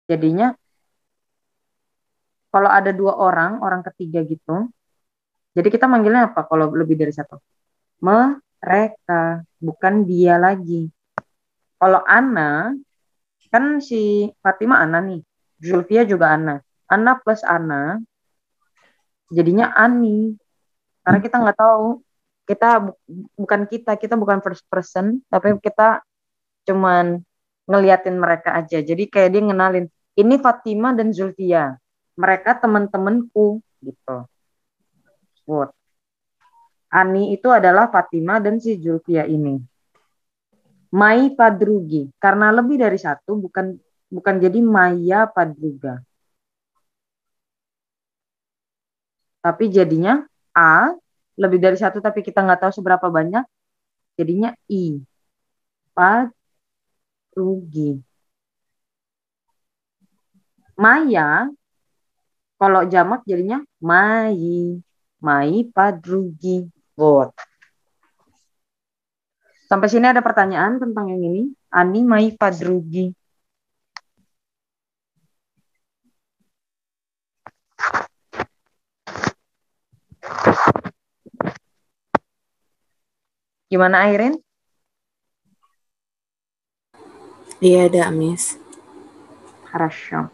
Jadinya kalau ada dua orang, orang ketiga gitu, jadi kita manggilnya apa kalau lebih dari satu? Mereka, bukan dia lagi. Kalau Ana, kan si Fatima Ana nih, Zulfia juga Ana. Ana plus Ana, jadinya Ani. Karena kita nggak tahu, kita bukan first person, tapi kita cuman ngeliatin mereka aja. Jadi kayak dia ngenalin, ini Fatima dan Zulfia. Mereka teman-temanku gitu. Good. Ani itu adalah Fatima dan si Zulfia ini. Mai Padrugi. Karena lebih dari satu, bukan jadi Maya Padruga. Tapi jadinya A, lebih dari satu tapi kita nggak tahu seberapa banyak, jadinya I. Padrugi. Maya, kalau jamak jadinya Mai. Mai Padrugi. Good. Sampai sini ada pertanyaan tentang yang ini? Ani Mai Padrugi. Gimana Airin? Iya, ada, Miss. Хорошо.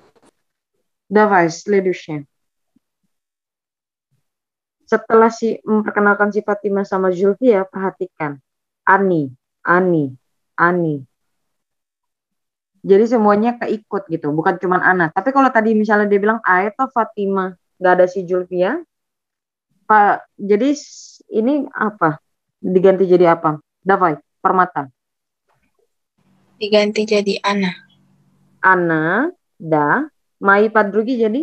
Давай, следующее. Setelah memperkenalkan si Fatima sama Zulfia, perhatikan. Ani, Ani, Ani. Jadi semuanya keikut gitu, bukan cuma Ana. Tapi kalau tadi misalnya dia bilang A atau Fatima, nggak ada si Zulfia, Pak. Jadi ini apa? Diganti jadi apa? Davai, Permata. Diganti jadi Ana. Ana, Mai Padrugi jadi?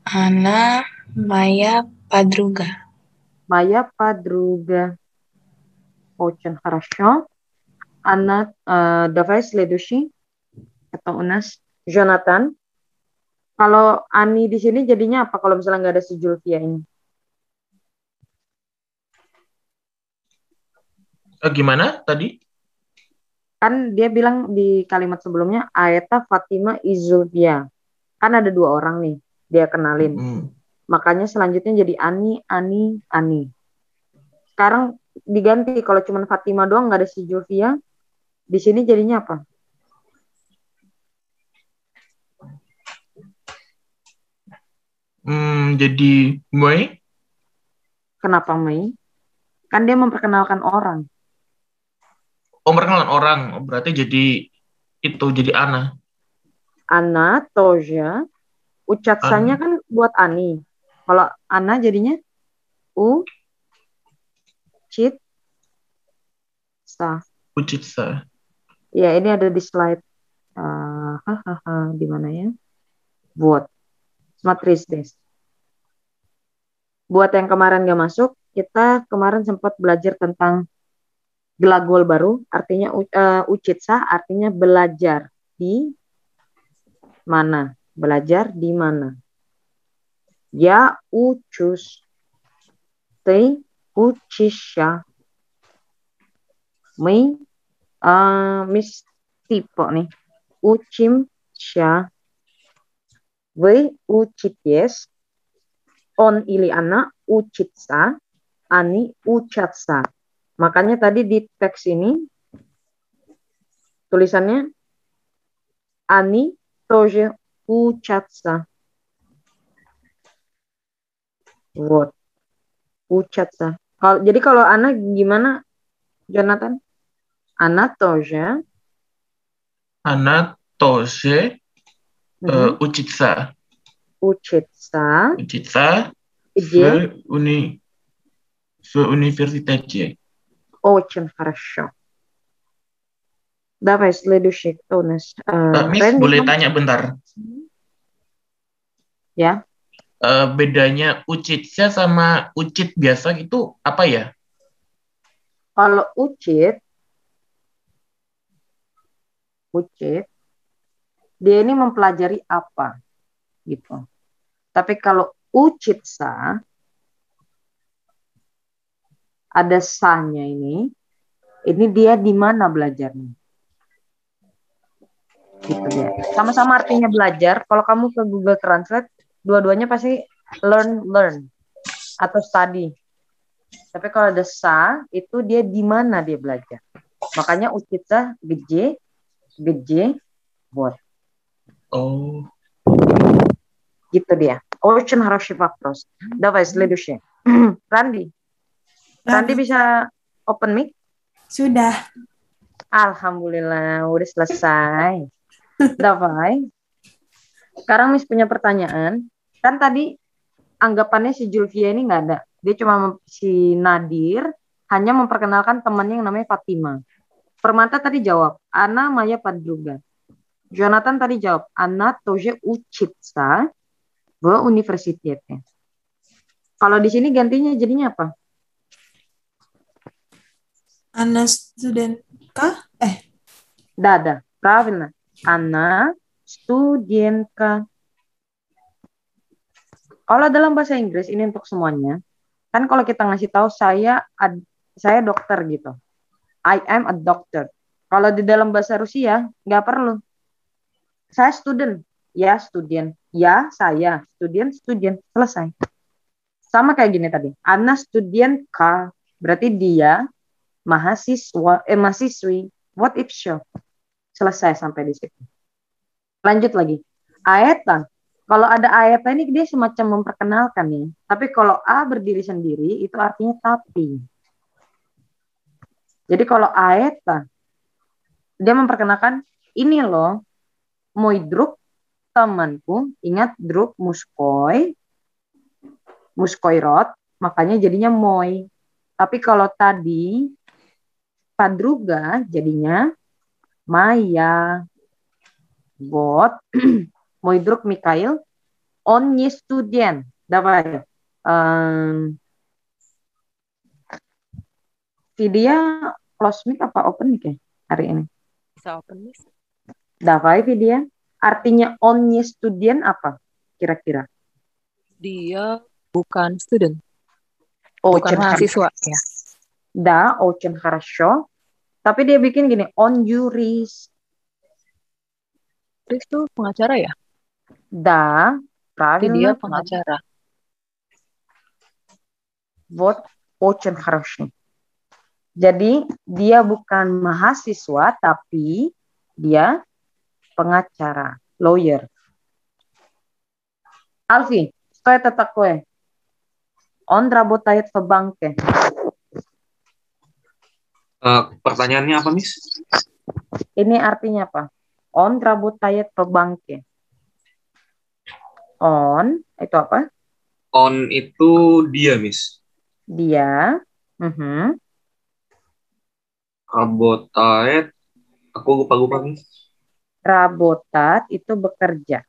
Ana, Maya, Padruga. Maya Padruga. Очень хорошо. Ana, давай следующий. Atau Unas. Jonathan. Kalau Ani di sini jadinya apa kalau misalnya nggak ada si Zulfia ini? Gimana tadi? Kan dia bilang di kalimat sebelumnya Ayata Fatima Izulfia. Kan ada dua orang nih dia kenalin. Makanya selanjutnya jadi Ani, Ani, Ani. Sekarang diganti kalau cuma Fatima doang nggak ada si Zulfia. Di sini jadinya apa? Jadi Mei. Kenapa Mei? Kan dia memperkenalkan orang. Oh, perkenalan orang. Berarti jadi Ana. Ana, Toja, ucatsanya kan buat Ani. Kalau Ana jadinya Ucitsa. Ucitsa. Ya, ini ada di slide. Di mana ya? Buat Smart Tristes. Buat yang kemarin gak masuk, kita kemarin sempat belajar tentang glagol baru, artinya ucitsa, artinya belajar di mana. Belajar di mana. Ya ucus. Ты учишься. Мы типа nih. Учимся. Вы учитесь. On или она учится. Они учатся. Makanya tadi di teks ini tulisannya Они тоже учатся. Вот. Учатся. Jadi kalau Ana gimana, Jonathan? Ana тоже. Ana тоже учится. Учится. Учится Где? в университете. Очень хорошо. Давай следующий, кто у нас? Miss, boleh tanya bentar? Ya. Bedanya ucitsa sama ucit biasa itu apa ya? Kalau ucit, dia ini mempelajari apa, gitu. Tapi kalau ucitsa, ada sa-nya ini dia di mana belajarnya? Gitu dia. Sama-sama artinya belajar. Kalau kamu ke Google Translate, dua-duanya pasti learn atau study. Tapi kalau ada sa, itu dia di mana dia belajar. Makanya учиться где вот. Oh, Gitu dia. Очень хороший вопрос. Давай, следующий. Randi. Randi bisa open mic? Sudah. Alhamdulillah, udah selesai. Davai. Sekarang Miss punya pertanyaan. Kan tadi anggapannya si Julvia ini nggak ada. Dia cuma si Nadir hanya memperkenalkan temannya yang namanya Fatima. Permata tadi jawab, Ana Maya Padruga. Jonathan tadi jawab, Ana тоже учится в университете. Kalau di sini gantinya jadinya apa? Ana studentka? Да, правильно. Она студентка. Kalau dalam bahasa Inggris ini untuk semuanya, kan kalau kita ngasih tahu saya dokter gitu. I am a doctor. Kalau di dalam bahasa Rusia nggak perlu. Saya student, ya student, ya saya student, selesai. Sama kayak gini tadi. Ana studentka, berarti dia mahasiswi. What if so? Selesai sampai di situ. Lanjut lagi. Aetan. Kalau ada aetan ini dia semacam memperkenalkan ya. Tapi kalau a berdiri sendiri itu artinya tapi. Jadi kalau aetan dia memperkenalkan ini loh moj drug temanku. Ingat drug muskoi rot, makanya jadinya moj. Tapi kalau tadi padruga jadinya Maya. Вот. Мой друг Михаил, он не студент. Давай. Vidya close mic apa open mic ya hari ini? Bisa open mic. Давай, Vidya. Artinya on не student apa kira-kira? Dia bukan student. Bukan Bukan mahasiswa ya. Да, очень хорошо. Tapi dia bikin gini, on juris. Terus tuh pengacara ya? Да, Jadi правильно. dia pengacara. Вот, очень хорошо. Jadi dia bukan mahasiswa, tapi dia pengacara, lawyer. Alfi, что это такое? Он работает в банке. Pertanyaannya apa, Miss? Ini artinya apa? On работает в банке. On itu apa? On itu dia, Miss. Dia. Работает. Aku lupa, Miss. Работать itu bekerja.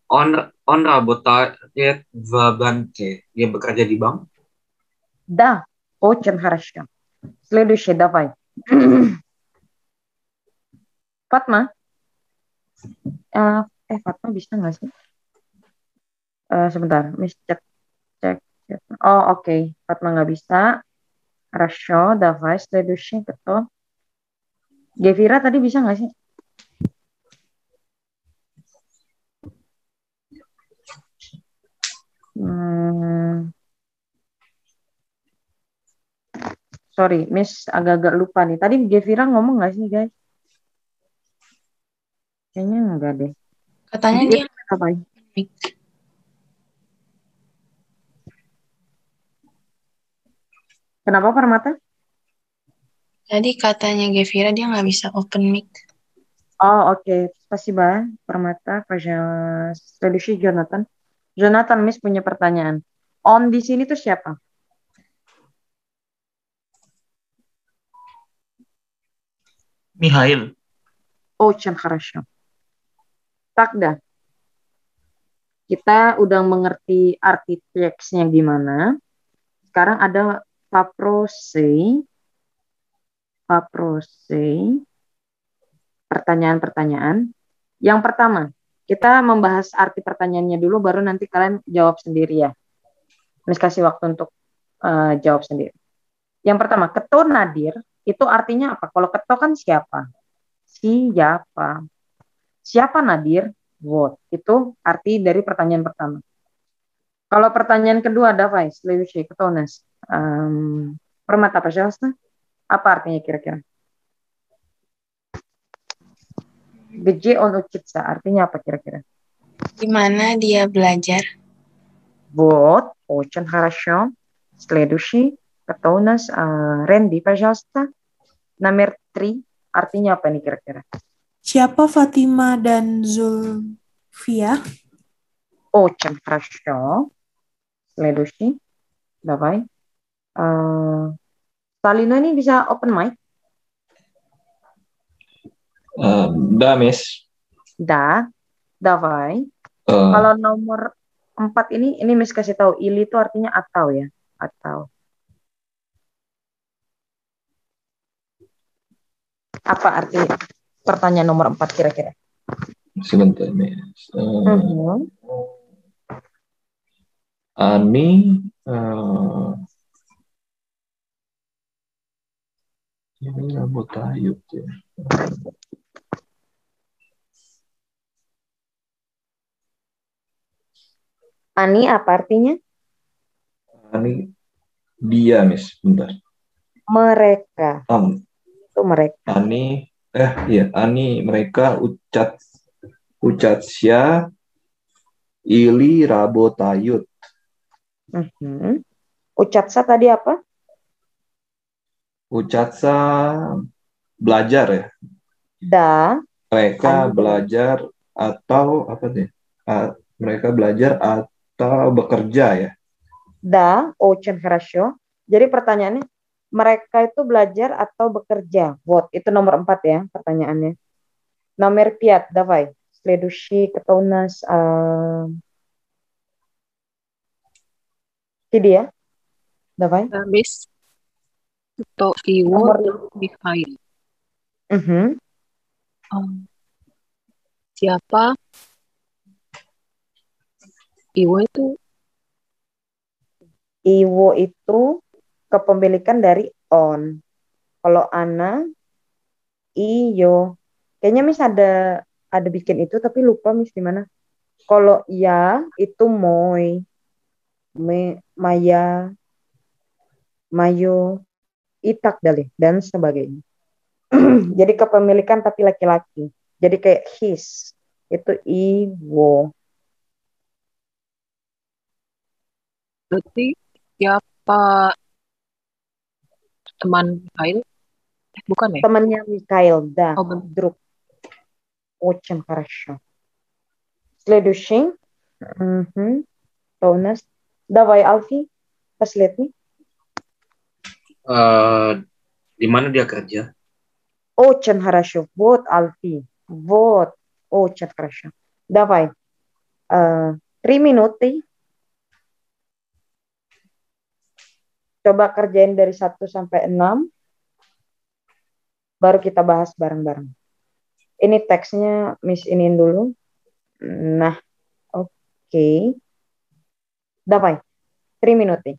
On работает в банке. Dia bekerja di bank. Да, очень хорошо. Следующий, давай. Fatma. Fatma bisa nggak sih? Sebentar, Miss cek. Oh, oke. Fatma nggak bisa. Хорошо, давай. Следующий, betul. Gevira tadi bisa nggak sih? Sorry, Miss agak-agak lupa nih. Tadi Gevira ngomong nggak sih, guys? Kayaknya enggak deh. Katanya dia apa? Kenapa Permata? Tadi katanya Gevira dia nggak bisa open mic. Oh, oke. Спасибо, Permata. Следующий Jonathan. Jonathan, Miss punya pertanyaan. On di sini tuh siapa? Mihail. Очень хорошо. Takda. Kita udah mengerti arti teksnya gimana. Sekarang ada paprose. Pertanyaan-pertanyaan. Yang pertama, kita membahas arti pertanyaannya dulu, baru nanti kalian jawab sendiri ya. Miss kasih waktu untuk jawab sendiri. Yang pertama, keto nadir itu artinya apa? Kalau keto kan siapa? Siapa? Siapa Nadir? What? Itu arti dari pertanyaan pertama. Kalau pertanyaan kedua, давай, следующий, кто у нас? Permata, пожалуйста. Apa artinya kira-kira? Где он учится? Artinya apa kira-kira? Di mana dia belajar? Вот, очень хорошо. Следующий, кто у нас? Randy, пожалуйста. Nomor 3, artinya apa nih kira-kira? Siapa Fatima dan Zulfia? Очень хорошо. Следующий, давай. Salino ini bisa open mic? Да, мисс. Da, давай. Э, Kalau nomor 4 ini Miss kasih tahu, ili itu artinya atau ya, atau. Apa arti pertanyaan nomor 4 kira-kira? Sebentar, miss. Mhm. Ani, ini rambut tayub ya. Ani apa artinya? Ani, dia, miss. Bentar. Mereka. Itu mereka. Ani, iya, Ani, mereka Ucatsya, Ili, Rabotayut. Mhm. Ucatsa tadi apa? Ucatsa belajar ya. Da, Mereka Ani. belajar atau apa deh? Mereka belajar atau bekerja ya. Da, очень хорошо. Jadi pertanyaannya, mereka itu belajar atau bekerja? Вот, itu nomor 4 ya pertanyaannya. Nomor 5, давай. Следующий, кто у нас? Dia, давай. Miss Suto Iwo Nomor Mikhail. Mhm. Siapa? Iwo itu Iwo itu kepemilikan dari on. Kalau Ana, iyo. Kayaknya Miss ada bikin itu tapi lupa Miss di mana. Kalau ya itu moy, maya, mayo, itak dali dan sebagainya. Jadi kepemilikan tapi laki-laki. Jadi kayak his itu iwo. berarti siapa teman Mikhail? Bukan ya? Temannya Mikhail, да, Oh, benar. друг. Очень хорошо. Следующий. Кто у нас? Давай, Alfi, последний. Di mana dia kerja? Очень хорошо. Вот, Alfi. Вот. Очень хорошо. Давай. 3 minuti. Coba kerjain dari 1 sampai 6. Baru kita bahas bareng-bareng. Ini teksnya Miss iniin dulu. Nah, oke. Давай. 3 minuti.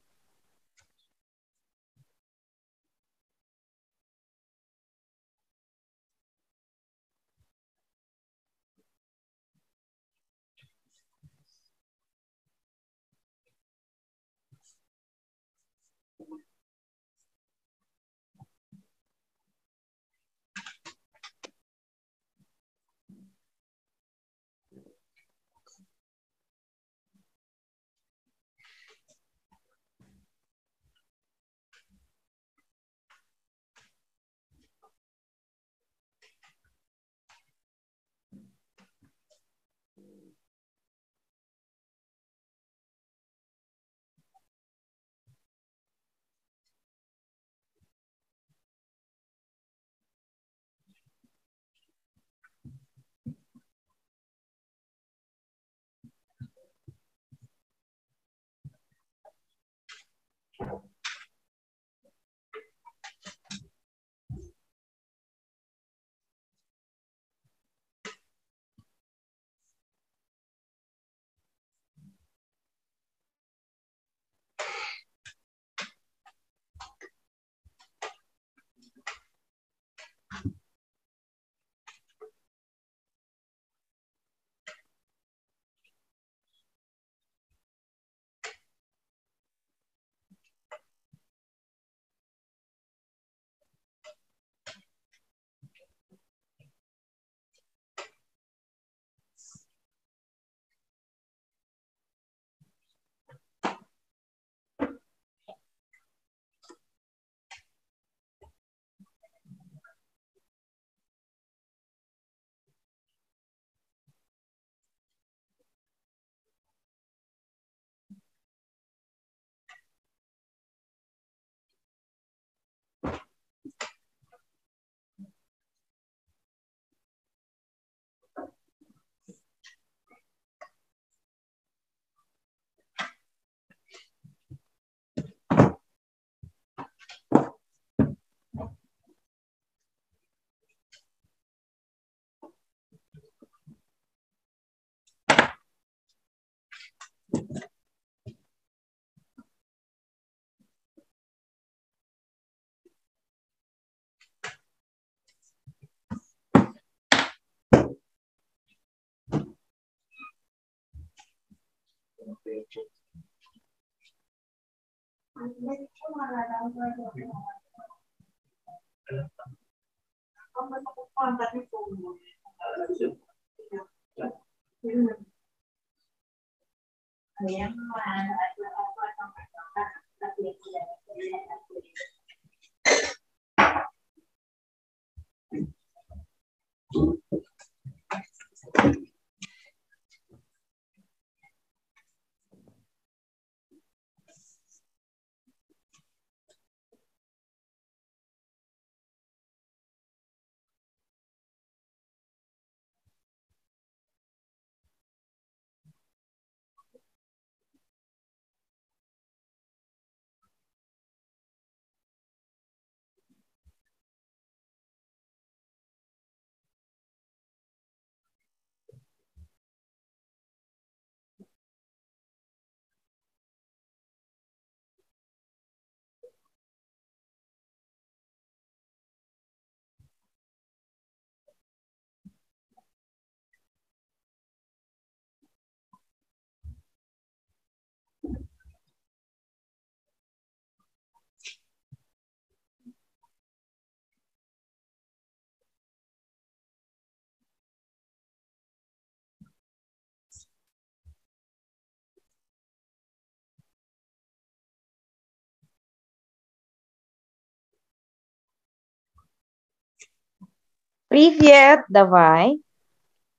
Привет, давай.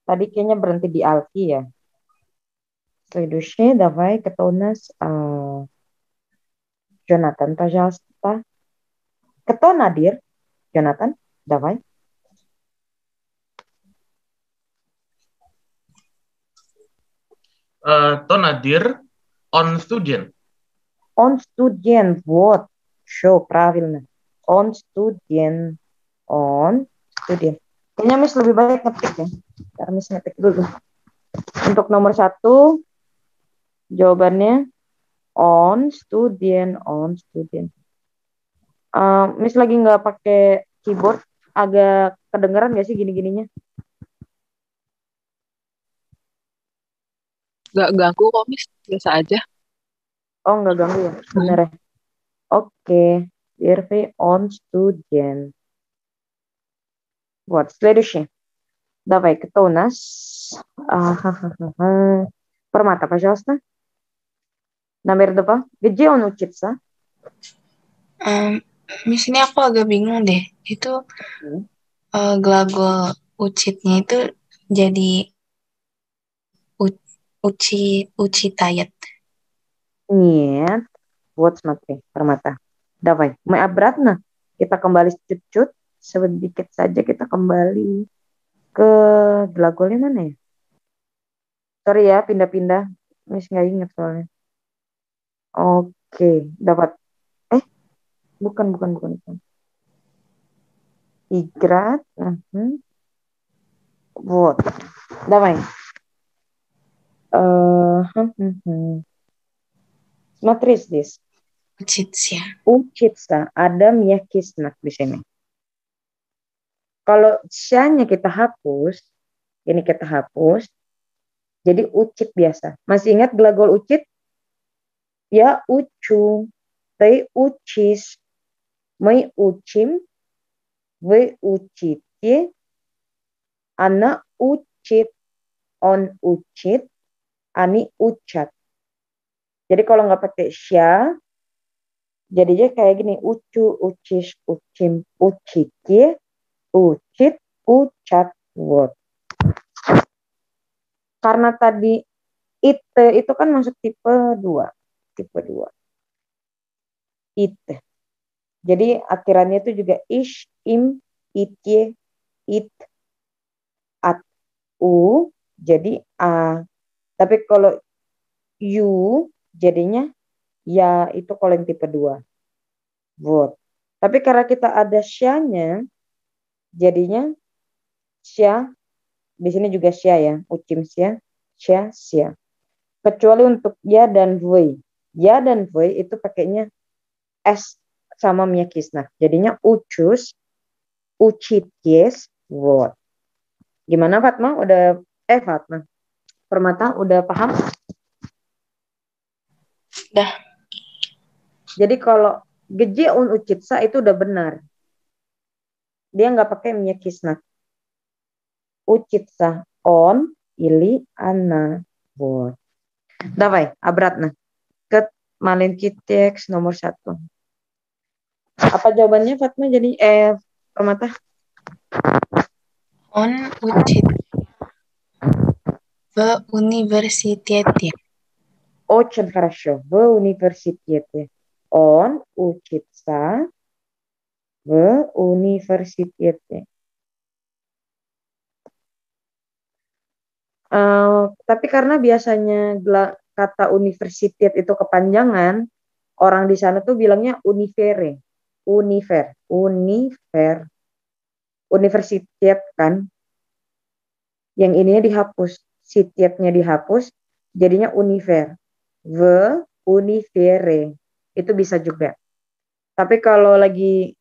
Tadi kayaknya berhenti di Alki ya. Следующее, давай, кто у нас? Jonathan, пожалуйста. Кто Надир? Jonathan, давай. To Nadir on student. Он студент, вот. Все, правильно. Он студент. Он студент. Kayaknya Miss lebih baik ngetik ya. Karena Miss ngetik dulu. Untuk nomor 1, jawabannya on student, on student. Miss lagi nggak pakai keyboard, agak kedengeran nggak sih gini-gininya? Nggak ganggu kok, Miss. Biasa aja. Oh, nggak ganggu ya? Bener ya? Oke. Первый on student. Вот, следующий. Давай, кто у нас? Permata, пожалуйста. Номер 2. Где он учится? Miss, ini aku agak bingung deh. Itu glagol ucitnya itu jadi учитает. Нет. Вот, смотри, Permata. Давай, мы обратно. Kita kembali cut-cut. Sedikit saja kita kembali ke glagolnya mana ya? Sorry ya, pindah-pindah. Miss nggak ingat soalnya. Oke, dapat. Bukan. Играть. Вот. Давай. Смотри здесь. Учиться. Ada мягкий di sini. Kalau nya kita hapus, ini kita hapus, jadi ucit biasa. Masih ingat glagol ucit? Ya учу, ты учишь, мы учим, вы учите, она учит, on учит, они учат. Jadi kalau nggak pakai sya, jadinya kayak gini, ucu, ucis, ucim, uciki, ucit, ucat, word. Karena tadi itu kan masuk tipe 2. Tipe 2. It. Jadi akhirannya itu juga ish, im, itye, it, at, u, jadi a. Tapi kalau you jadinya ya itu kalau yang tipe 2. Word. Tapi karena kita ada sya-nya, jadinya sya, di sini juga sya ya, ucim sya, sya. Kecuali untuk ya dan voi. Ya dan voi itu pakainya s sama miyakisna. Jadinya ucus, ucities, word. Gimana Fatma? Fatma. Permata udah paham? Dah. Jadi kalau geje un ucitsa itu udah benar. Dia nggak pakai miyakisna. Ucitsa on ili anna вот. Давай, обратно. Ke маленький текст nomor 1. Apa jawabannya Fatma? Jadi Permata? Он учит в университете. Очень хорошо. В университете. Он учится в университете. Tapi karena biasanya kata universitet itu kepanjangan, orang di sana tuh bilangnya univere, universitet kan. Yang ininya dihapus, sitietnya dihapus, jadinya univer, univere, itu bisa juga. Tapi kalau lagi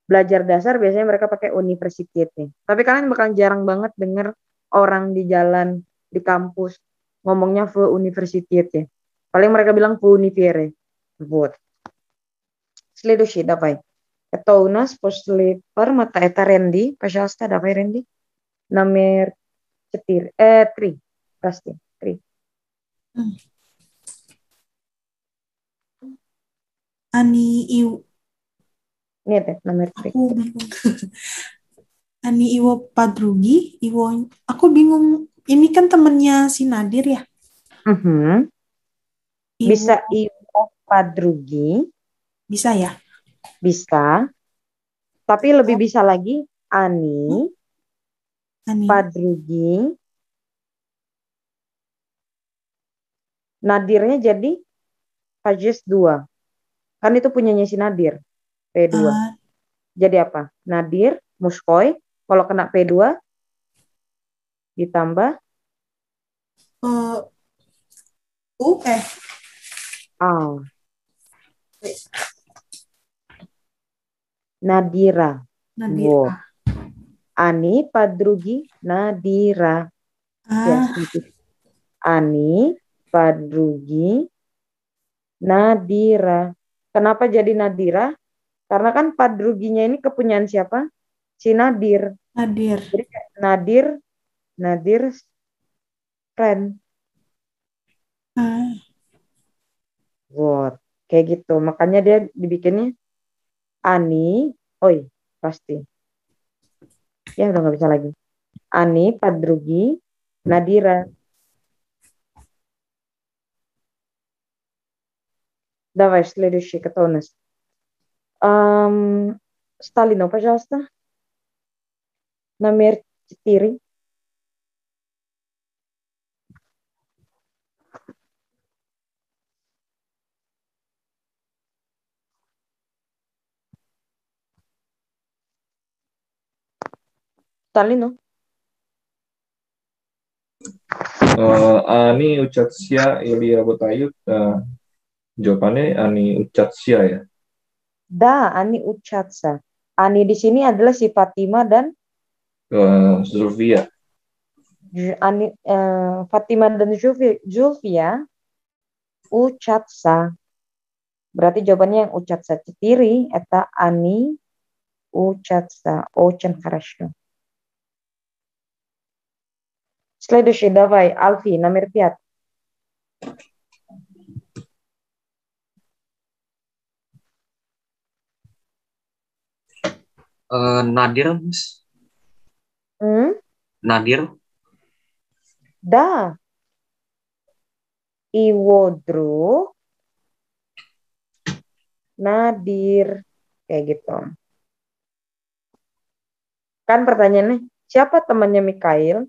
belajar dasar biasanya mereka pakai universitetnya. Tapi kalian bakal jarang banget denger orang di jalan, di kampus, ngomongnya ve universitetnya. Paling mereka bilang ve univere. Вот. Следующий, давай. Это у нас после формата, это Ренди. Пожалуйста, давай, Ренди. Номер 3. 3. Прости, 3. Нет, номер 3. Aku bingung. Ani Iwo Padrugi, aku bingung. Ini kan temennya si Nadir ya? Bisa Iwo Padrugi. Bisa ya? Bisa. Tapi lebih bisa lagi Ani. Padrugi. Nadirnya jadi Pajes 2. Kan itu punyanya si Nadir. P2. Jadi apa? Nadir, Muskoy. Kalau kena P2 ditambah Nadira. Wow. Ani Padrugi Nadira. Ani Padrugi Nadira. Kenapa jadi Nadira? Karena kan Padruginya ini kepunyaan siapa? Si Nadir. Jadi Nadir friend. Wow. Kayak gitu. Makanya dia dibikinnya Ani, pasti. Ya udah nggak bisa lagi. Ani Padrugi Nadira. Давай, следующий, кто у нас? Сталину, пожалуйста. Номер 4. Stalino. Ani Ucatsia Ilya Botayut. Jawabannya Ani Ucatsia ya. Ani Ucatsa. Ani di sini adalah si Fatima dan Zulfia. Fatima dan Zulfia Ucatsa. Berarti jawabannya yang Ucatsa. Четыре это Ani Ucatsa. Очень хорошо. Следующий, давай, Альфи, номер 5. Nadir, Miss. Nadir. Да. Его друг Nadir. Kayak gitu. Kan pertanyaannya, siapa temannya Mikhail?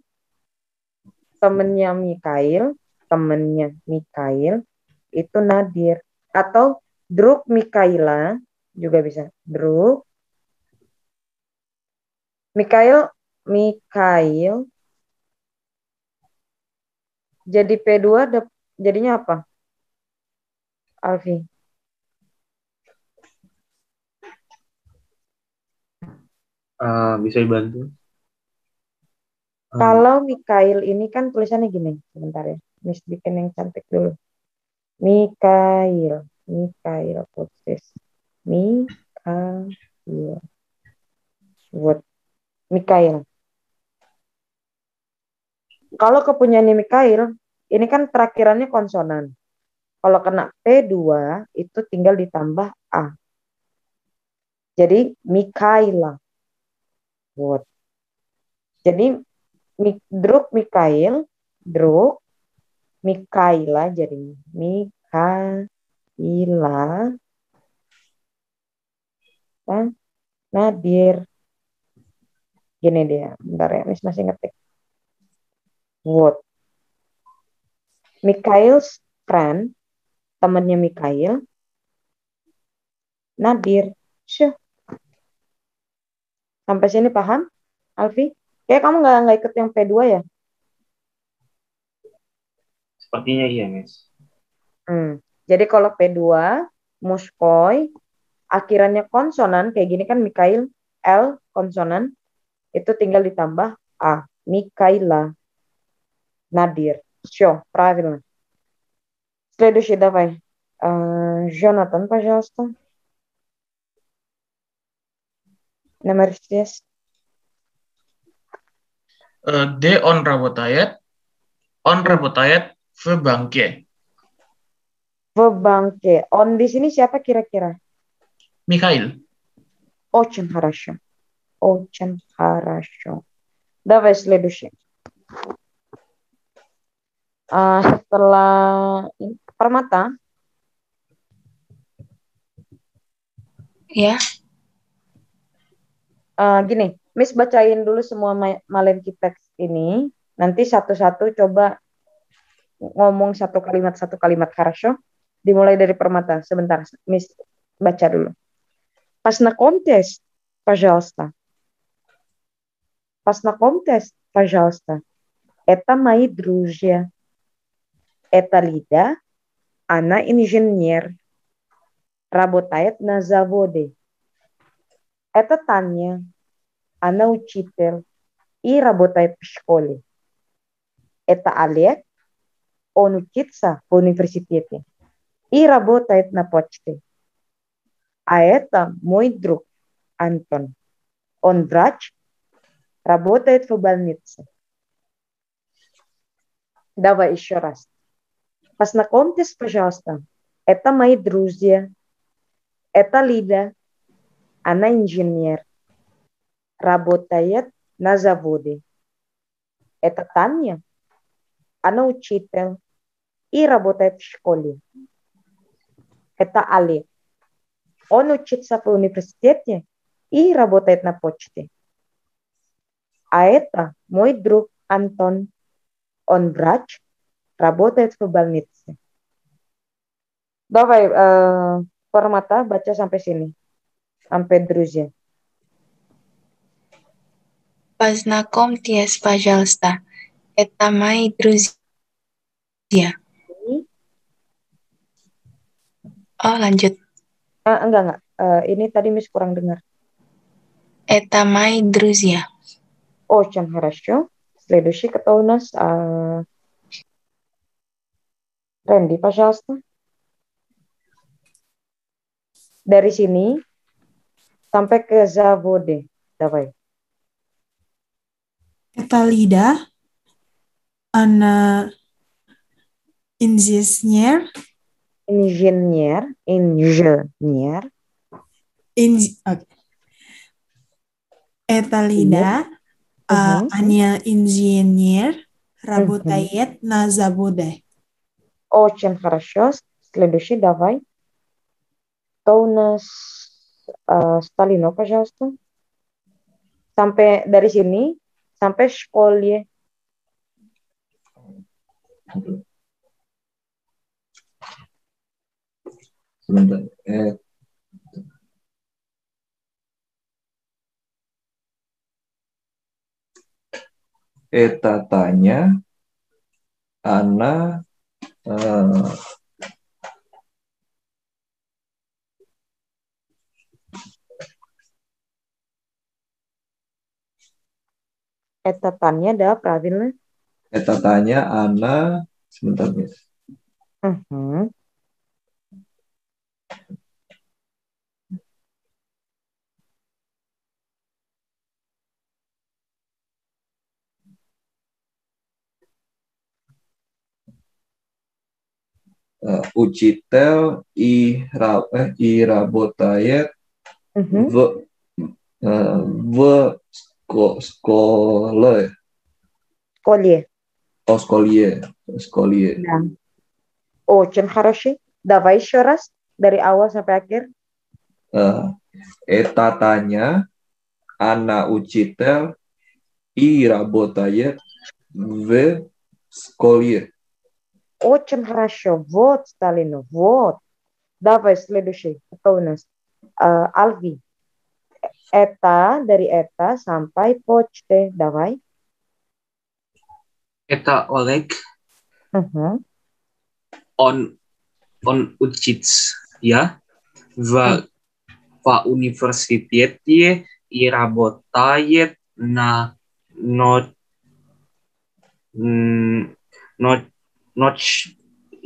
Temannya Mikhail itu Nadir. Atau Druk Mikhaila juga bisa. Druk Mikhail jadi P2 jadinya apa? Alfi. Bisa dibantu? Kalau Mikhail ini kan tulisannya gini. Sebentar ya. Miss bikin yang cantik dulu. Mikhail. What's this? Mikhail. What? Mikhail. Kalau kepunyaan Mikhail, ini kan terakhirannya konsonan. Kalau kena P2, itu tinggal ditambah A. Jadi Mikhaila. What? Jadi Druk Mikhail, Druk Mikhaila jadi Mikhaila Nadir. Gini dia, bentar ya, masih ngetik. What? Mikhail's friend, temannya Mikhail, Nadir. Syuh. Sampai sini paham, Alfi? Kayak kamu nggak ikut yang P2 ya? Sepertinya iya, Miss. Jadi kalau P2, muskoi, akhirannya konsonan, kayak gini kan Mikhail, L, konsonan, itu tinggal ditambah A. Mikhaila. Nadir. Все, правильно. Следующий давай. Jonathan, пожалуйста. Номер 6. De on работает. On работает в банке. В банке. On di sini siapa kira-kira? Mikhail. Очень хорошо. Очень хорошо. Давай следующий. Setelah Permata. Ya. Gini, Miss bacain dulu semua Malenki teks ini. Nanti satu-satu coba ngomong satu kalimat хорошо. Dimulai dari Permata. Sebentar, Miss baca dulu. Познакомьтесь, пожалуйста. Познакомьтесь, пожалуйста. Это мои друзья. Это Лида. Она инженер. Работает на заводе. Это Таня. Она учитель. И работает в школе. Это Олег. Он учится в университете. И работает на почте. А это мой друг Антон. Он врач. Работает в больнице. Давай еще раз. Познакомьтесь, пожалуйста. Это мои друзья. Это Лида. Она инженер. Работает на заводе. Это Таня. Она учитель. И работает в школе. Это Олег. Он учится в университете и работает на почте. А это мой друг Антон. Он врач. Работает в больнице. Давай, Permata, baca sampai sini. Sampai друзья. Познакомьтесь, пожалуйста. Это мои друзья. Oh, lanjut. Enggak. Ini tadi Miss kurang dengar. Это мои друзья. Очень хорошо. Следующий, кто у нас? Randy, пожалуйста. Dari sini sampai ke заводе. Давай. Это Лида. Она инженер. Это Лида. Она инженер. Работает на заводе. Очень хорошо. Следующий, давай. Кто у нас? Stalino, пожалуйста. Sampai dari sini sampai школе. Sebentar. Это Таня. Она Это Таня, да, правильно. Это Таня, она... Sebentar, Miss. Učitel i работает Mhm. в школе. Школе. Школе. Да. Очень хороший. Давай еще раз dari awal sampai akhir. Это Таня, она учитель и работает в школе. Очень хорошо. Вот, Сталину. Вот. Давай следующий. Кто у нас? Alvi. Dari eta sampai почте. Давай. Это Олег. Mhm. Он учится в университете и работает на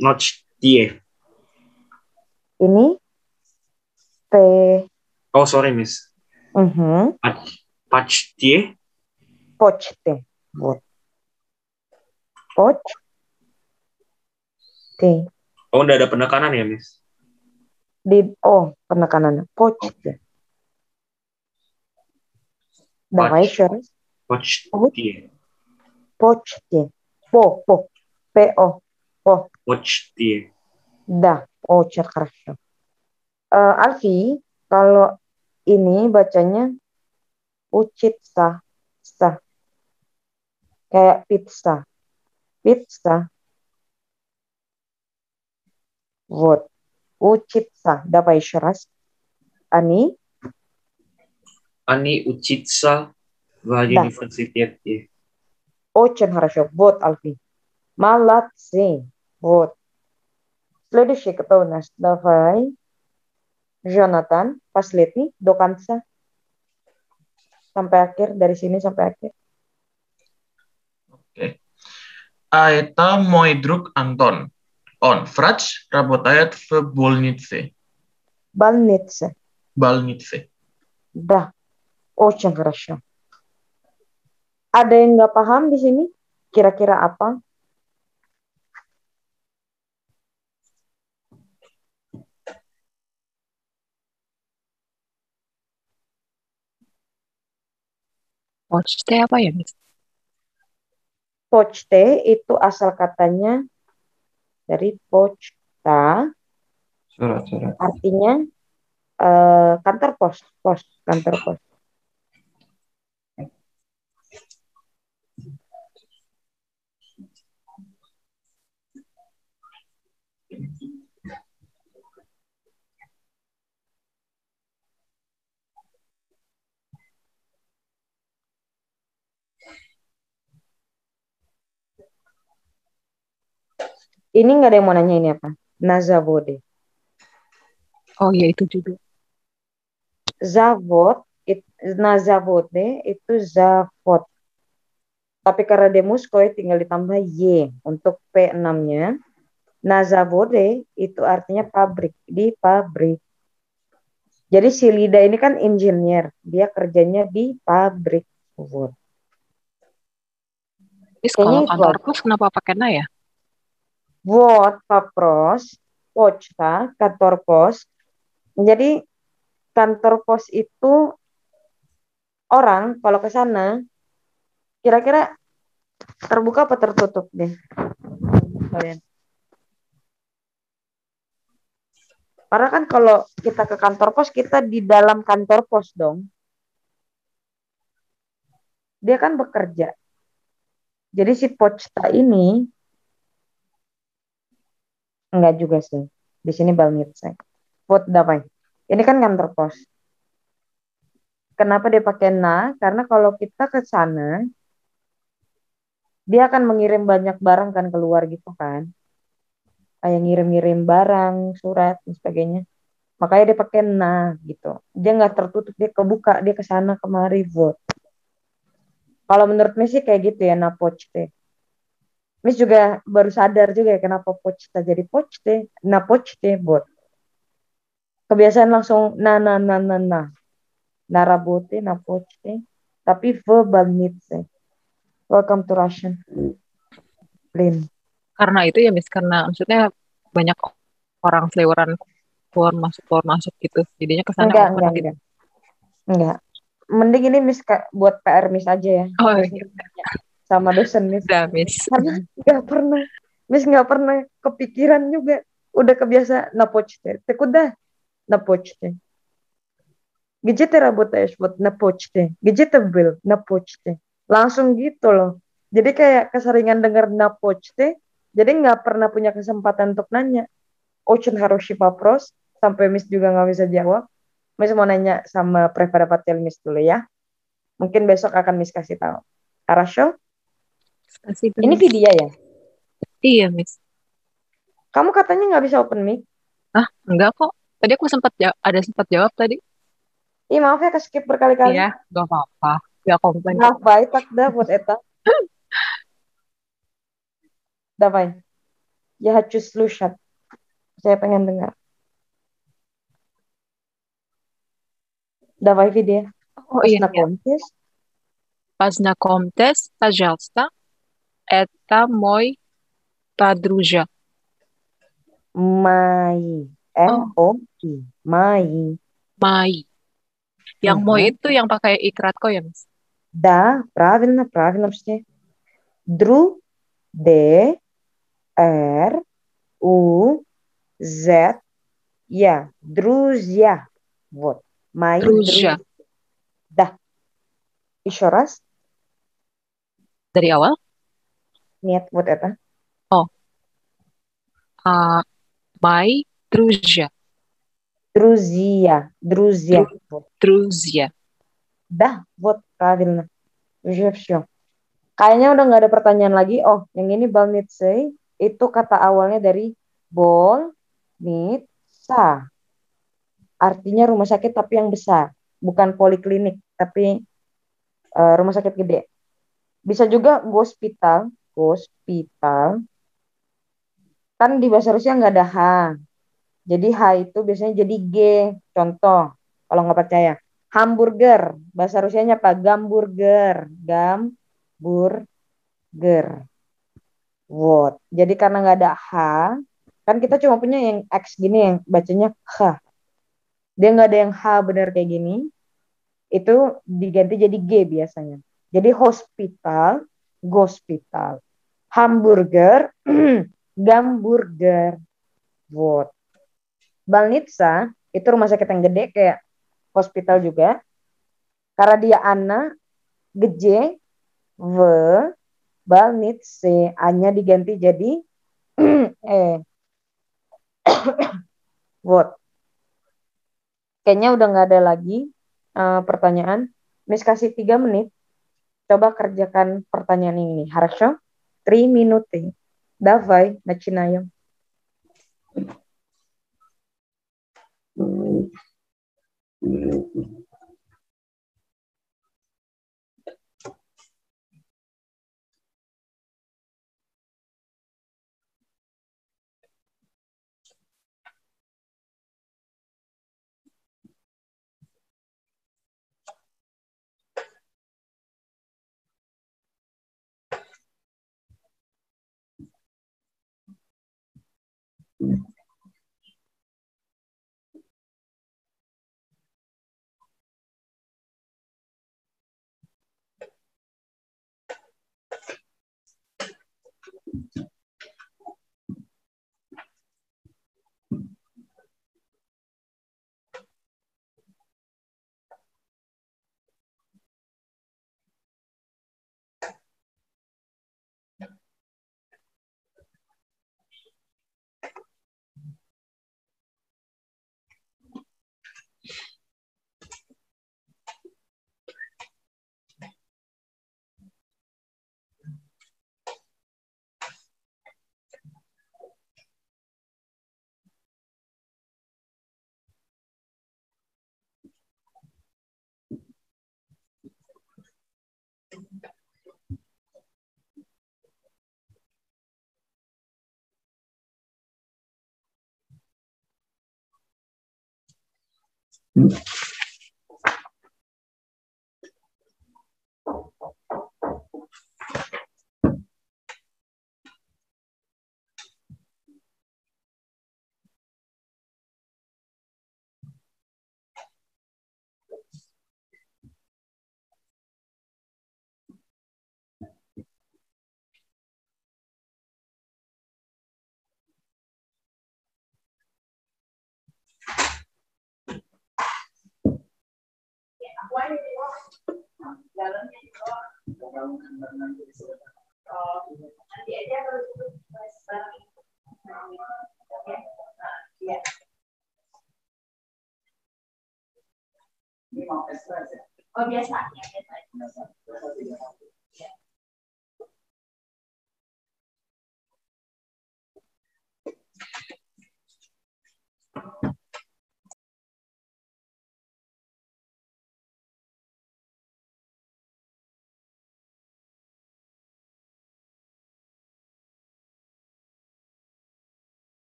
ночде. Ini P. Oh, sorry, Miss. Mhm. Почте. Почте. Вот. Почте. Oh, udah ada penekanan ya, Miss? Penekanan. Почте. Давай еще раз. Почте. Почте. По. P-O. По. Почте. Да, очень хорошо. Alfi, kalau ini bacanya Uchitsa. Kayak pizza. Pizza. Вот. Учиться. Давай еще раз. Они. Они учатся в университете. Очень хорошо. Вот, Alfi. Молодцы. Вот. Следующий, кто у нас? Давай. Jonathan. Последний. До конца. Sampai akhir. Dari sini sampai akhir. Oke. Это мой друг Антон. Он врач, работает в больнице. Больница. Больнице. Да. Очень хорошо. Ada yang nggak paham di sini? Kira-kira apa? Počte apa ya, Miss? Почте itu asal katanya dari почта, Surat. artinya kantor pos, kantor pos. Ini nggak ada yang mau nanya ini apa? Nazavode. Oh iya, itu juga. Nazavode itu zavod. Tapi karena dia muskoy tinggal ditambah Y untuk P6-nya. Nazavode itu artinya pabrik, di pabrik. Jadi si Lida ini kan engineer, dia kerjanya di pabrik. Miss, Kayaknya kalau itu kantor aja. pos kenapa pakai na ya? Вот, вопрос. Почта, kantor pos. Jadi kantor pos itu orang kalau ke sana kira-kira terbuka apa tertutup deh kalian? Karena kan kalau kita ke kantor pos kita di dalam kantor pos dong. Dia kan bekerja. Jadi si Počta ini enggak juga sih. Di sini Balmitse. Pot dapai. Ini kan kantor pos. Kenapa dia pakai na? Karena kalau kita ke sana dia akan mengirim banyak barang kan keluar gitu kan. Kayak ngirim-ngirim barang, surat dan sebagainya. Makanya dia pakai na gitu. Dia nggak tertutup, dia kebuka, dia ke sana kemari vote. Kalau menurut Miss sih kayak gitu ya, na Počte. Miss juga baru sadar juga ya kenapa Počta jadi Počte, na Počte bot. Kebiasaan langsung na. Narabote, napochte. Tapi verbalnitze. Welcome to Russian. Lin. Karena itu ya, Miss, karena maksudnya banyak orang seliweran keluar masuk gitu. Jadinya kesannya awkward gitu. Enggak. Mending ini Miss buat PR Miss aja ya. Oh, Miss iya. nanya sama dosen Miss. Udah, Miss. Karena Miss nggak pernah kepikiran juga. Udah kebiasa napochte. Tekуда napochte. Где ты работаешь? Вот на почте. Где ты был? На почте. Langsung gitu loh. Jadi kayak keseringan dengar на почте, jadi nggak pernah punya kesempatan untuk nanya. Очень хороший вопрос. Sampai Miss juga nggak bisa jawab. Miss mau nanya sama preparapatil Miss dulu ya. Mungkin besok akan Miss kasih tahu. Хорошо? Kasih Ini Miss. video ya? Iya, Miss. Kamu katanya nggak bisa open mic? Enggak kok. Tadi aku sempat jawab tadi. Ih, maaf ya, skip berkali-kali. Iya, nggak apa-apa. Nggak komplain. Давай тогда вот это. Давай. Я хочу слушать. Saya pengen dengar. Давай video. Oh iya. Познакомьтесь. Познакомьтесь, пожалуйста. Это мой подружа. Mai. M-O-I. Mai. Mai. Yang moi itu yang pakai ikrat kok ya, Miss? Да, правильно все. Дру, Д, Р, У, Z, Я. Друзья. Вот. Мои Друзья. друзья. Да. Еще раз. Dari awal? Нет, вот это. Мои друзья. Друзья. Вот. Друзья. Да, вот правильно. Уже все. Kayaknya udah nggak ada pertanyaan lagi. Oh, yang ini Balnitse itu kata awalnya dari Bolnitsa. Artinya rumah sakit tapi yang besar, bukan poliklinik, tapi rumah sakit gede. Bisa juga hospital. Kan di bahasa Rusia nggak ada H. Jadi H itu biasanya jadi G. Contoh, kalau nggak percaya. Hamburger. Bahasa Rusianya apa? Gamburger. What. Jadi karena nggak ada H, kan kita cuma punya yang X gini yang bacanya H. Dia nggak ada yang H benar kayak gini. Itu diganti jadi G biasanya. Jadi hospital. Hamburger, Gamburger. What. Balnitsa itu rumah sakit yang gede kayak hospital juga. Karena dia Ana, gede, V, Balnitse, A-nya diganti jadi what. Kayaknya udah nggak ada lagi pertanyaan. Miss kasih 3 menit. Coba kerjakan pertanyaan ini. Хорошо? 3 минуты. Давай, начинаем.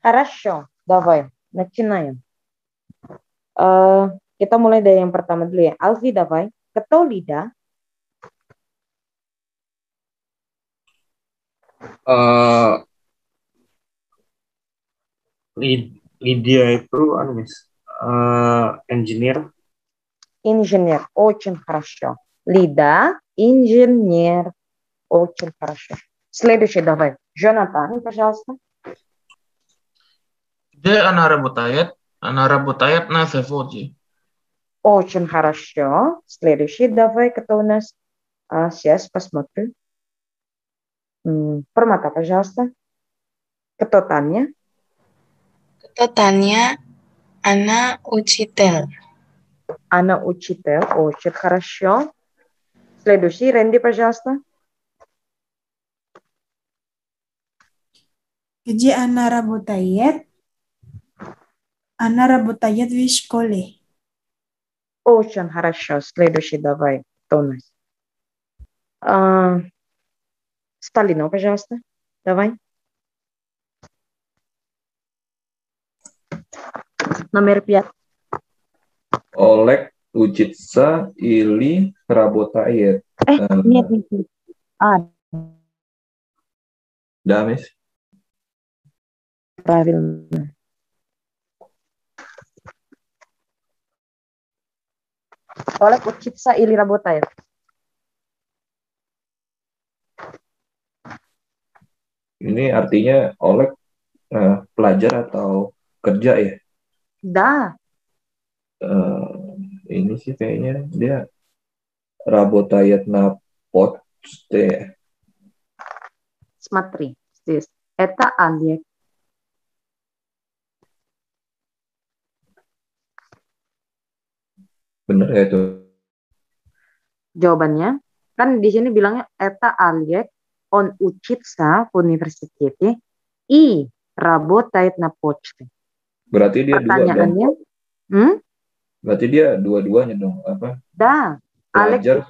Хорошо, давай, начинаем. Kita mulai dari yang pertama dulu ya. Alfi, давай. Кто Лида? Lydia itu Miss, engineer. Инженер. Очень хорошо. Лида, инженер. Очень хорошо. Следующий давай. Джонатан, пожалуйста. Где она работает? Она работает на заводе. Очень хорошо. Следующий давай, кто у нас? Сейчас посмотрю. Промота, пожалуйста. Кто Таня? Кто Таня? Она учитель. Она учитель. Очень хорошо. Следующий, Рэнди, пожалуйста. Где она работает? Она работает в школе. Очень хорошо. Следующий давай. Кто у нас? Сталина, пожалуйста. Давай. Номер 5. Олег учится или работает? Нет. Да, мисс. Правильно. Олег учится или работает? Ini artinya Oleg pelajar atau kerja ya? Да. Ini sih kayaknya dia работает на почте. Смотри, здесь. Это Олег. Bener ya itu? Jawabannya, kan di sini bilangnya это Олег, он учится в университете и работает на почте. Berarti dia Pertanyaannya, berarti dia dua-duanya dong, apa? Да. Pelajar.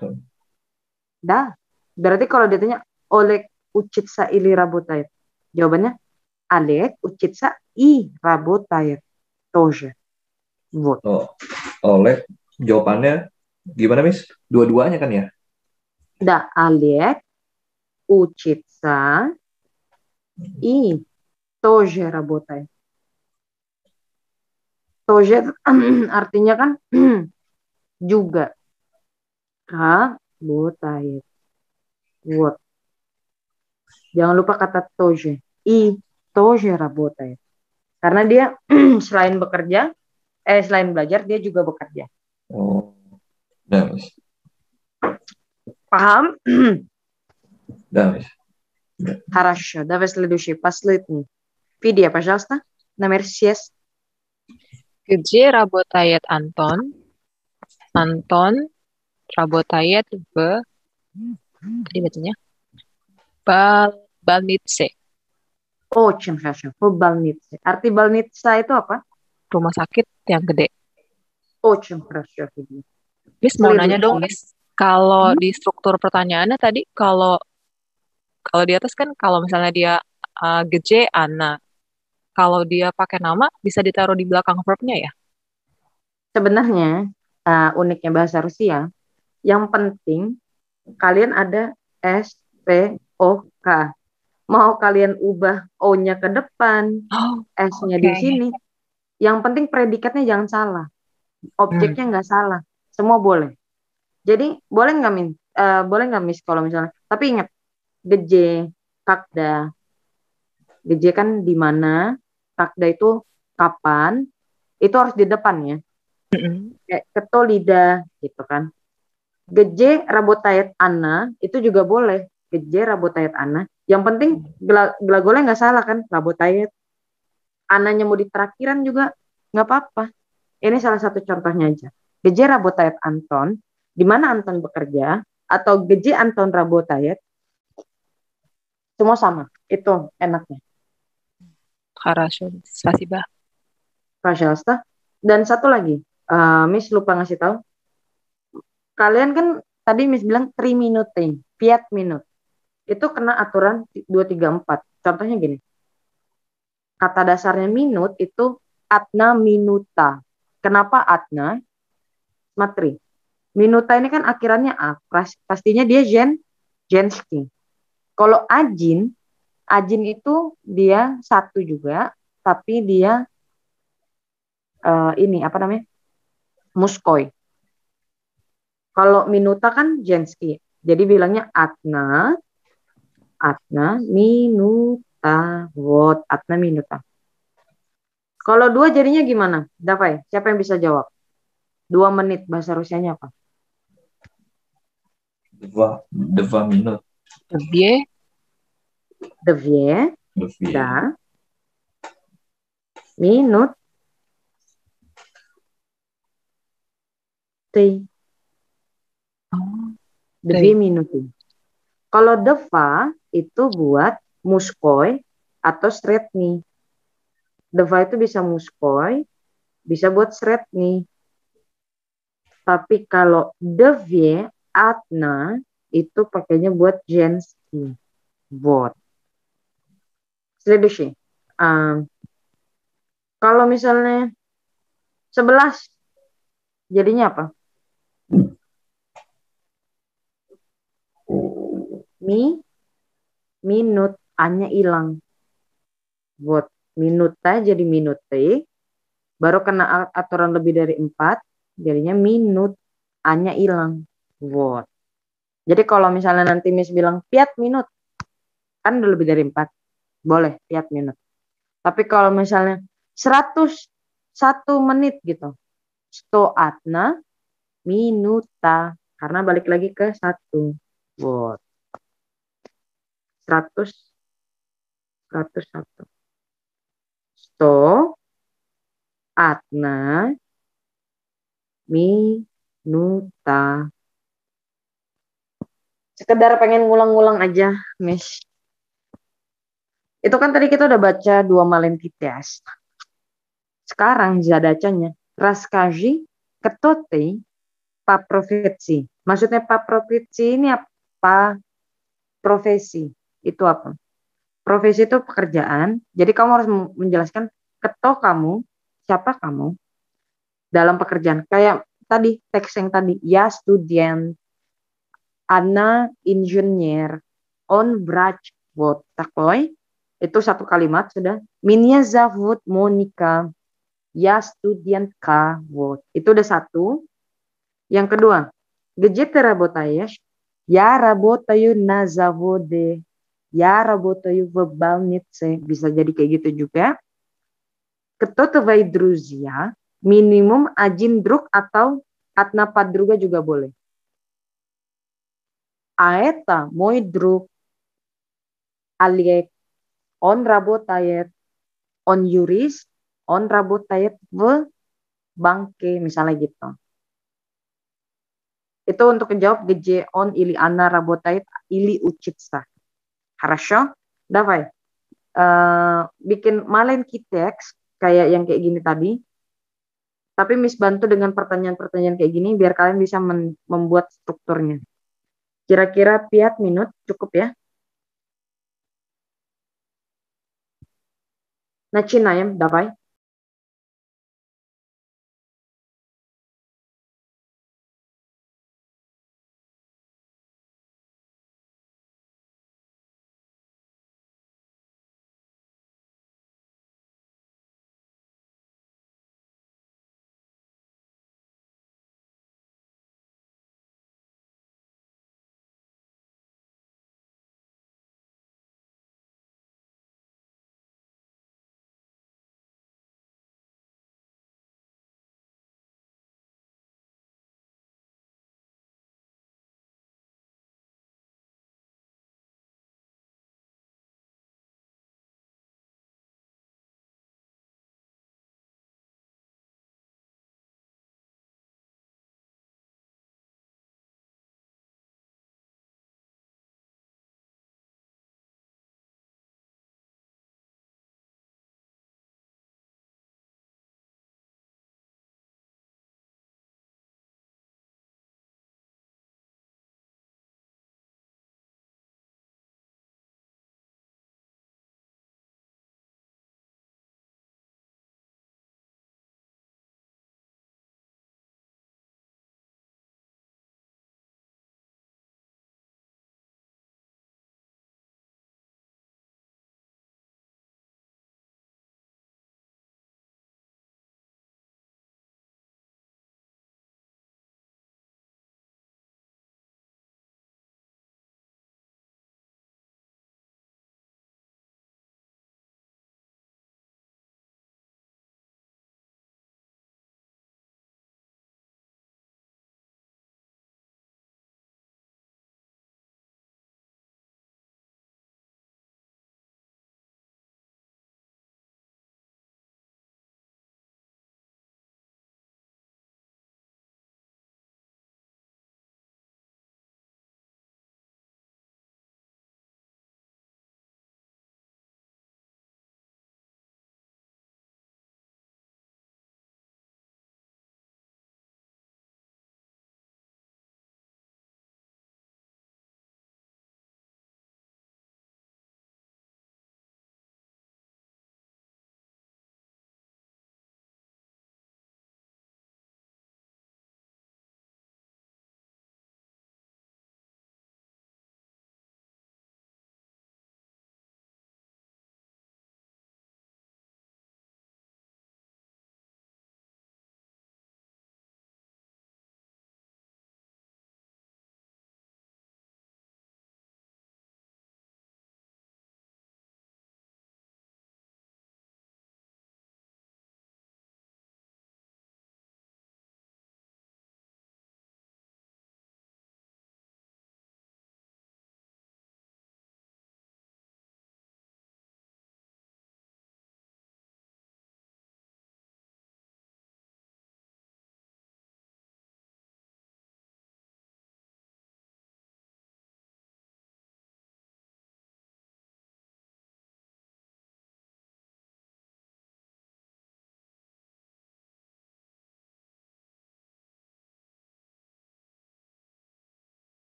Да. Berarti kalau ditanya Олег учится или работает, jawabannya Олег учится и работает тоже. Вот. Oh, Oleg jawabannya gimana, Miss? Dua-duanya kan ya? Да, Олег учится и тоже работает. Тоже artinya kan juga работает. Вот. Jangan lupa kata тоже. И тоже работает. Karena dia selain bekerja, selain belajar, dia juga bekerja. Oh, да, Miss. Paham? Да, Miss. Хорошо. Давай следующий, последний. Фидия, пожалуйста. Номер 6. Где работает Антон? Антон работает в больнице. Очень хорошо. В больнице. Arti больница itu apa? Rumah sakit yang gede. Очень хорошо, Фидия. Miss mau nanya dong, Miss. Kalau di struktur pertanyaannya tadi, kalau di atas kan kalau misalnya dia geje ana, kalau dia pakai nama bisa ditaruh di belakang verbnya ya? Sebenarnya uniknya bahasa Rusia, yang penting kalian ada S, P, O, K. Mau kalian ubah O-nya ke depan, Oh, S-nya di oke. sini. Yang penting predikatnya jangan salah. Objeknya nggak salah. Semua boleh. Jadi boleh nggak boleh nggak Miss kalau misalnya. Tapi ingat, geje, kakda. Geje kan di mana, kakda itu kapan, itu harus di depan ya. Mm-mm. Kayak ketolida gitu kan. Geje rabotayat ana itu juga boleh. Geje rabotayat ana. Yang penting gelagolnya nggak salah kan. Rabotayat. Ananya mau di terakhiran juga nggak apa-apa. Ini salah satu contohnya aja. Geje rabotayat Anton. Di mana Anton bekerja. Atau geje Anton rabotayat. Semua sama. Itu enaknya. Хорошо, спасибо. Prasyasta. Dan satu lagi. Miss lupa ngasih tahu. Kalian kan tadi Miss bilang 3 minute, 5 minute. Itu kena aturan 234. Contohnya gini. Kata dasarnya minut itu atna minuta. Kenapa atna? Matri. Minuta ini kan akhirannya a. Pastinya dia jenski. Kalau ajin itu dia satu juga, tapi dia ini apa namanya? Muskoi. Kalau minuta kan jenski. Jadi bilangnya atna minuta, what atna minuta. Kalau dua jadinya gimana? Davai, siapa yang bisa jawab? 2 menit bahasa Rusianya apa? 2 minut. Dwie, Dwie, Dwie. da, minut, ti, oh, 2 minut. Kalau deva itu buat muskoi atau sretni. Deva itu bisa muskoi, bisa buat sretni. Tapi kalau devie, atna, itu pakainya buat jenski. Bot. Следующий. Kalau misalnya 11, jadinya apa? Minut, A-nya hilang. Buat minuta jadi minute, baru kena aturan lebih dari 4, jadinya minut, A-nya hilang. Buat. Jadi kalau misalnya nanti Miss bilang 5 minut, kan udah lebih dari 4, boleh 5 minut. Tapi kalau misalnya 101 menit gitu, stoatna minuta, karena balik lagi ke 1. Buat. 101. Atna minuta. Sekedar pengen ngulang-ngulang aja, Miss. Itu kan tadi kita udah baca 2 malenkites. Sekarang zadacanya raskaji ketote pa profesi. Maksudnya pa profesi ini apa? Profesi. Itu apa? Profesi itu pekerjaan. Jadi kamu harus menjelaskan keto kamu, siapa kamu dalam pekerjaan. Kayak tadi teks yang tadi, ya student, Anna inженер, он врач. Вот такой. Itu satu kalimat sudah. Меня зовут Monica. Я студентка. Вот. Itu udah satu. Yang kedua, где ты работаешь? Я работаю на заводе. Я работаю в больнице. Bisa jadi kayak gitu juga. Кто твои друзья? Minimum один друг atau одна подруга juga boleh. А это мой друг Олег. Он работает, он юрист, он работает в банке, misalnya gitu. Itu untuk menjawab где он или она работает или учится. Хорошо? Давай. Bikin maленький текст kayak yang kayak gini tadi. Tapi Miss bantu dengan pertanyaan-pertanyaan kayak gini biar kalian bisa membuat strukturnya. Kira-kira piat minut cukup ya? Начинаем, давай.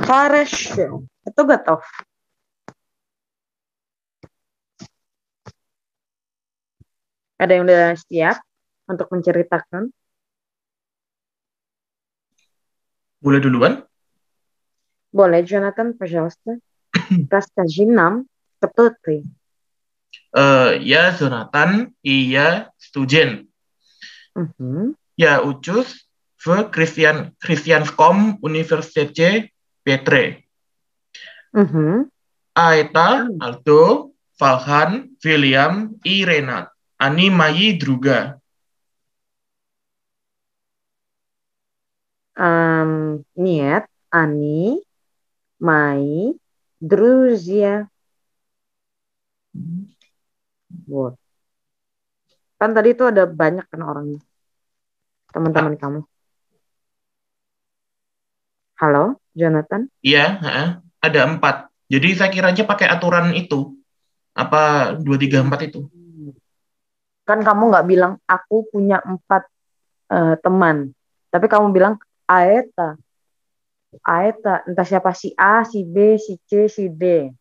Хорошо. Itu готов. Ada yang udah siap untuk menceritakan? Boleh duluan? Boleh, Jonathan, пожалуйста. Расскажи нам, кто ты. Я Jonathan, и я студент. Мгм. Я учусь в Христианском университете Петре. Мгм. А это Альдо, Фалхан, Вильям и Ренат. Они мои друга. Нет, они мои друзья. Вот. Kan tadi itu ada banyak kan orangnya, teman-teman kamu. Halo, Jonathan? Iya, ada 4. Jadi saya kiranya pakai aturan itu. Apa 2, 3, 4 itu? Kan kamu nggak bilang aku punya 4 teman, tapi kamu bilang Aeta, entah siapa si A, si B, si C, si D.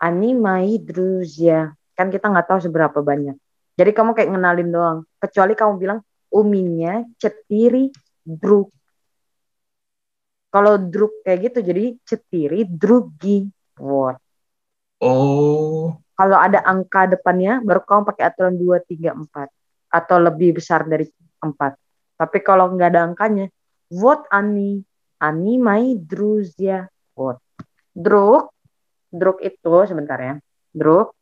Ani mai друзья. Kan kita nggak tahu seberapa banyak. Jadi kamu kayak ngenalin doang. Kecuali kamu bilang uminya 4 друг. Kalau drug kayak gitu jadi 4 други. What? Oh, Kalau ada angka depannya baru kamu pakai aturan 2, 3, 4 atau lebih besar dari 4. Tapi kalau nggak ada angkanya, what ani mai друзья. What? Drug itu sebentar ya. Drug.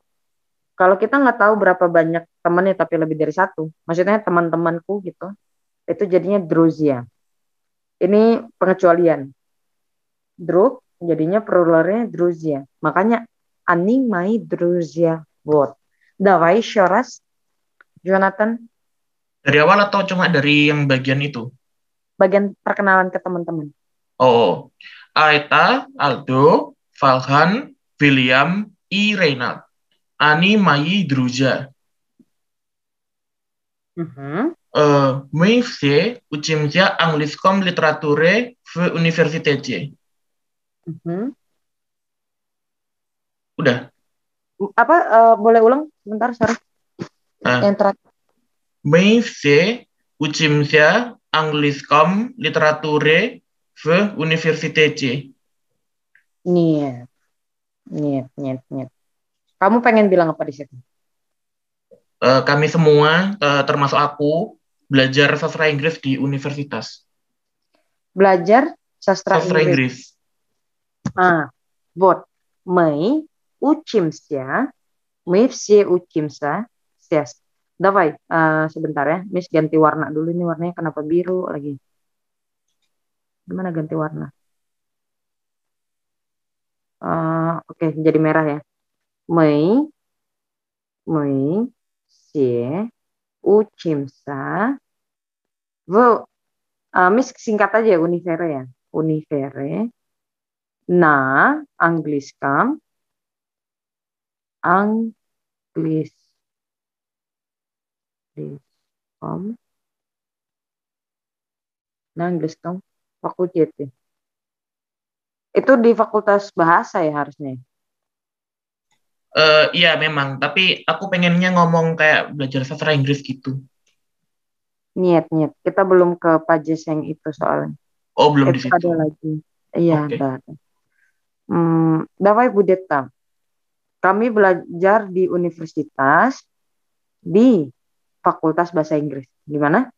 Kalau kita nggak tahu berapa banyak temannya tapi lebih dari 1, maksudnya teman-temanku gitu, itu jadinya друзья. Ini pengecualian. Drug jadinya pluralnya друзья. Makanya они мои друзья. Вот. Давай еще раз, Jonathan. dari awal atau cuma dari yang bagian itu? Bagian perkenalan ke teman-teman. Oh, Aeta, Aldo, Falhan, William, и Ренат. Они мои друзья. Мы все учимся английском литературе в университете. Udah. Apa boleh ulang sebentar, sorry. Yang terakhir. Мы все учимся английском литературе в университете. Нет. Kamu pengen bilang apa di situ? Kami semua, termasuk aku, belajar sastra Inggris di universitas. Belajar sastra Inggris. Вот. Мы учимся. Мы все учимся. Давай, sebentar ya. Miss ganti warna dulu. Ini warnanya kenapa biru lagi? Gimana ganti warna? Oke, jadi merah ya. Мы все учимся Miss singkat aja ya, univere ya. Univere на английском fakultet. Itu di fakultas bahasa ya harusnya. Iya memang, tapi aku pengennya ngomong kayak belajar sastra Inggris gitu. Niet. Kita belum ke pages yang itu soalnya. Oh, belum di Itu situ. ada lagi. Iya, Oke. ada. Давай будет там. Kami belajar di universitas di Fakultas Bahasa Inggris. Gimana?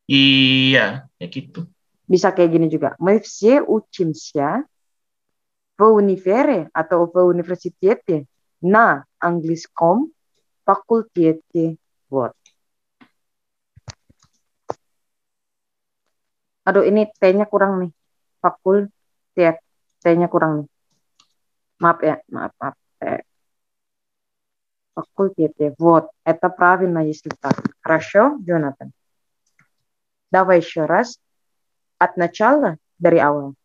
Iya, ya gitu. Bisa kayak gini juga. Мы все учимся в универе atau в университете на английском факультете. Вот. Aduh, ini T-nya kurang nih. Fakultet. T-nya kurang nih. Maaf ya, maaf. Факультете. Вот. Это правильно, если так. Хорошо, Jonathan? Давай еще раз. От начала, dari awal.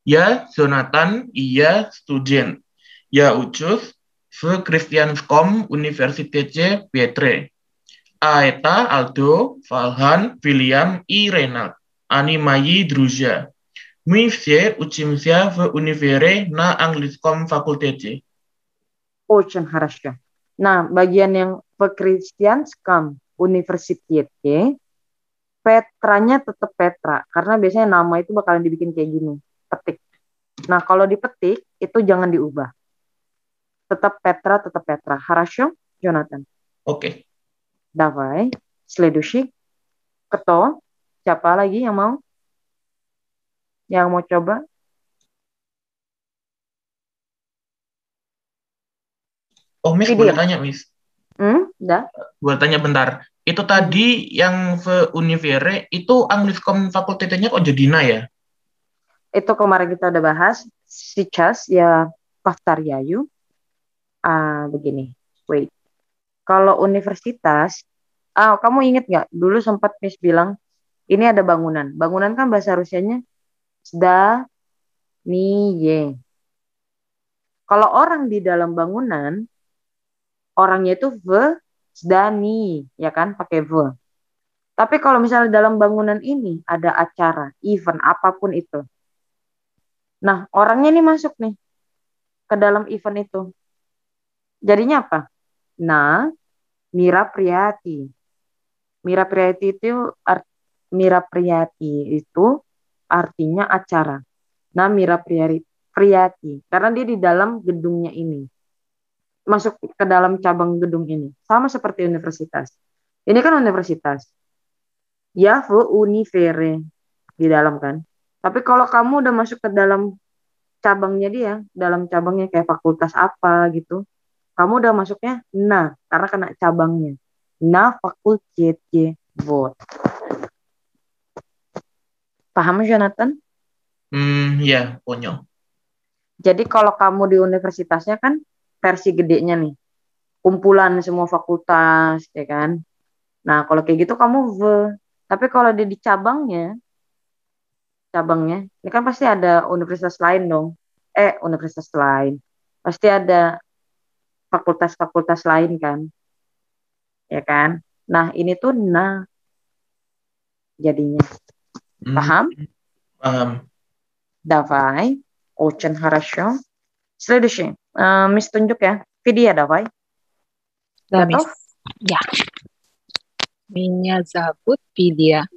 Я Jonathan, и я студент. Я учусь в Христианском университете Петре. А это Альдо, Фалхан, William и Ренат. Ani mají друзья. My vše učimся v univere na anglickom fakultete. Очень хорошо. Nah, bagian yang в Христианском университете, Petranya tetap Petra. Karena biasanya nama itu bakalan dibikin kayak gini. Petik. Nah, kalau dipetik, itu jangan diubah. Tetap Petra, tetap Petra. Хорошо, Jonathan? Oke. Давай. Следующий. Кто? Siapa lagi yang mau? Yang mau coba? Oh, Miss, Video. boleh tanya, Miss? Dah. Boleh tanya bentar. Itu tadi yang v univere, itu anglickom fakultetnya kok jadi na ya? Itu kemarin kita udah bahas. Сейчас я повторяю. Begini. Wait. Kalau universitas, kamu inget nggak? Dulu sempat Miss bilang, ini ada bangunan. Bangunan kan bahasa Rusianya zdanie. Kalau orang di dalam bangunan, orangnya itu v zdani, ya kan? Pakai v. Tapi kalau misalnya dalam bangunan ini ada acara, event, apapun itu. Nah, orangnya ini masuk nih ke dalam event itu. Jadinya apa? Nah, Mirapriyati. Mirapriyati itu artinya acara. Nah, Mirapriyati. Karena dia di dalam gedungnya ini. Masuk ke dalam cabang gedung ini. Sama seperti universitas. Ini kan universitas. Ya, v univere. Di dalam kan. Tapi kalau kamu udah masuk ke dalam cabangnya dia, dalam cabangnya kayak fakultas apa gitu, kamu udah masuknya karena kena cabangnya. Fakultete. Вот. Paham, Jonathan? Ya, konyol. Jadi kalau kamu di universitasnya kan versi gedenya nih. Kumpulan semua fakultas, ya kan? Nah, kalau kayak gitu kamu v. Tapi kalau dia di cabangnya, ini kan pasti ada universitas lain dong. Universitas lain. Pasti ada fakultas-fakultas lain kan. Ya kan? Nah, ini tuh jadinya. Paham? Paham. Давай. Очень хорошо. Следующий. Miss tunjuk ya. Vidya, давай. Да, Готов? Я. Меня зовут Видия.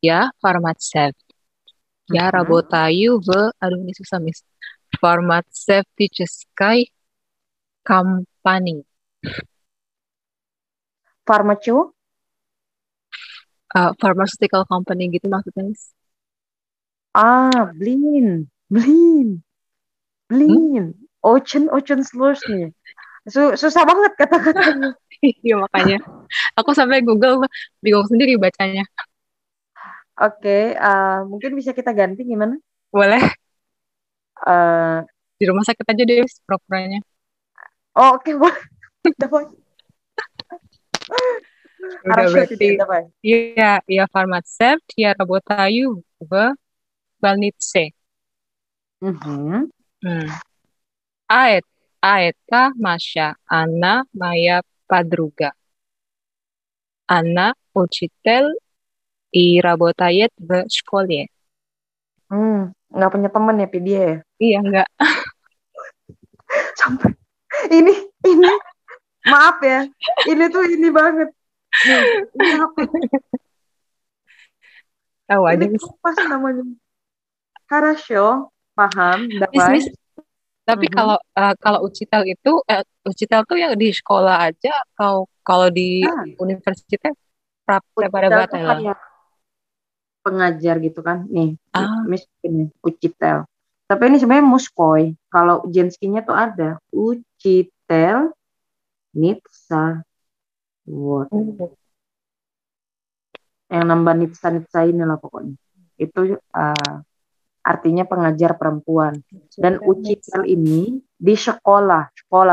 Я фармацевт. Я работаю aduh ini susah, Miss. Фармацевтической компании. Pharmacu? Pharmaceutical company gitu maksudnya, Miss. Блин. Очень сложный. Susah banget kata-katanya. Iya, makanya. Aku sampai Google bingung sendiri bacanya. Oke, mungkin bisa kita ganti gimana? Boleh? Eh, Di rumah sakit aja deh, Miss, pura-puranya. Oke, boleh. Давай. Udah Хорошо, berarti. Vidya, давай. Iya, я фармацевт, я работаю в больнице. А это Маша, она моя подруга. Она учитель и работает в школе. Nggak punya temen ya, Vidya ya? Iya, enggak. Sampai ini maaf ya, ini banget. Nih, ini apa? Tahu aja, Ini Miss. pas namanya. Хорошо, paham, давай. Miss. Tapi kalau ucitel itu, ucitel tuh yang di sekolah aja, atau kalau di universitas Ucitel tuh kayak pengajar gitu kan. Nih, Miss ini ucitel. Tapi ini sebenarnya muskoy. Kalau jenskinya tuh ada ucitel nitsa. Вот. Yang nambah nitsa ini lah pokoknya. Itu artinya pengajar perempuan. Dan ucitel ini di sekolah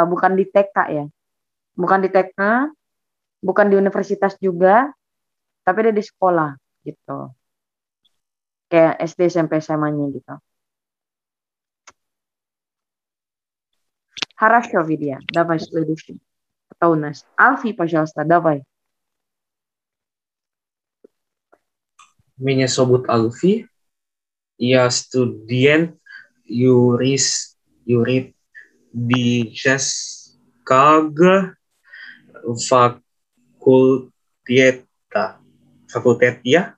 bukan di TK ya. Bukan di TK, bukan di universitas juga, tapi dia di sekolah gitu. Kayak SD, SMP, SMA-nya gitu. Хорошо, Vidya. Давай следующий. Кто у нас? Альфи, пожалуйста, давай. Меня зовут Alfi. Я студент юрид di Chicago fakulteta fakultet ya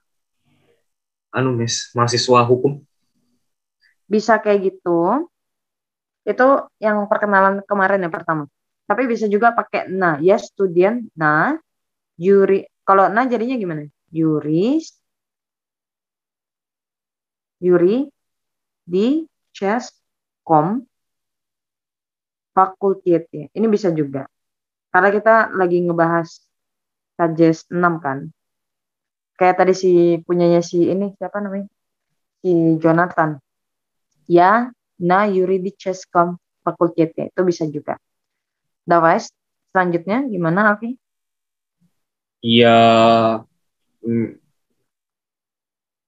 mahasiswa hukum. Bisa kayak gitu. Itu yang perkenalan kemarin yang pertama. Tapi bisa juga pakai na. Ya student na. Yuri. Kalau na jadinya gimana? Yuri di Chescom fakultet ya. Ini bisa juga. Karena kita lagi ngebahas Kajes 6 kan. Kayak tadi punyanya ini siapa namanya? Si Jonathan. Ya, na Yuri di Chescom fakultet ya. Itu bisa juga. Dawes, selanjutnya gimana Alfi? Ya,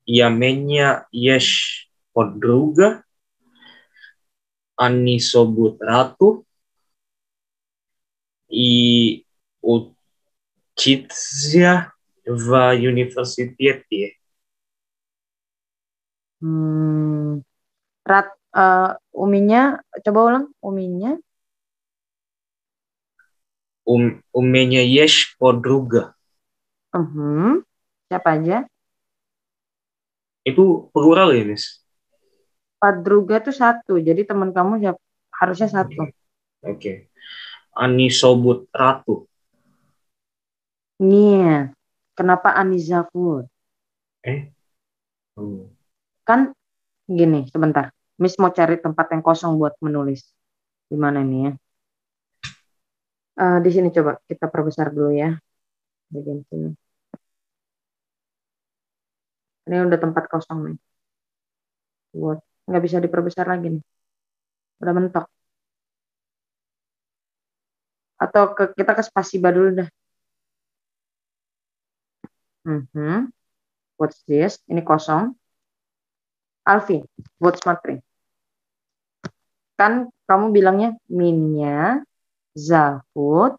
меня есть подруга, они зовут Рату и учится в университете. Uminya, coba ulang. Uminya. У меня есть подруга. Siapa aja? Itu plural ya, Miss? Padruga tuh satu, jadi teman kamu harusnya satu. Oke. Ani Sobut Ratu. Nih, kenapa Ani Zafur? Kan gini, sebentar. Miss mau cari tempat yang kosong buat menulis. Di mana ini ya? Di sini coba kita perbesar dulu ya. Bagian sini. Ini udah tempat kosong nih. Buat nggak bisa diperbesar lagi nih. Udah mentok. Atau kita ke spasiba dulu dah. What's this? Ini kosong. Alfi, what's matri? Kan kamu bilangnya minnya Zahud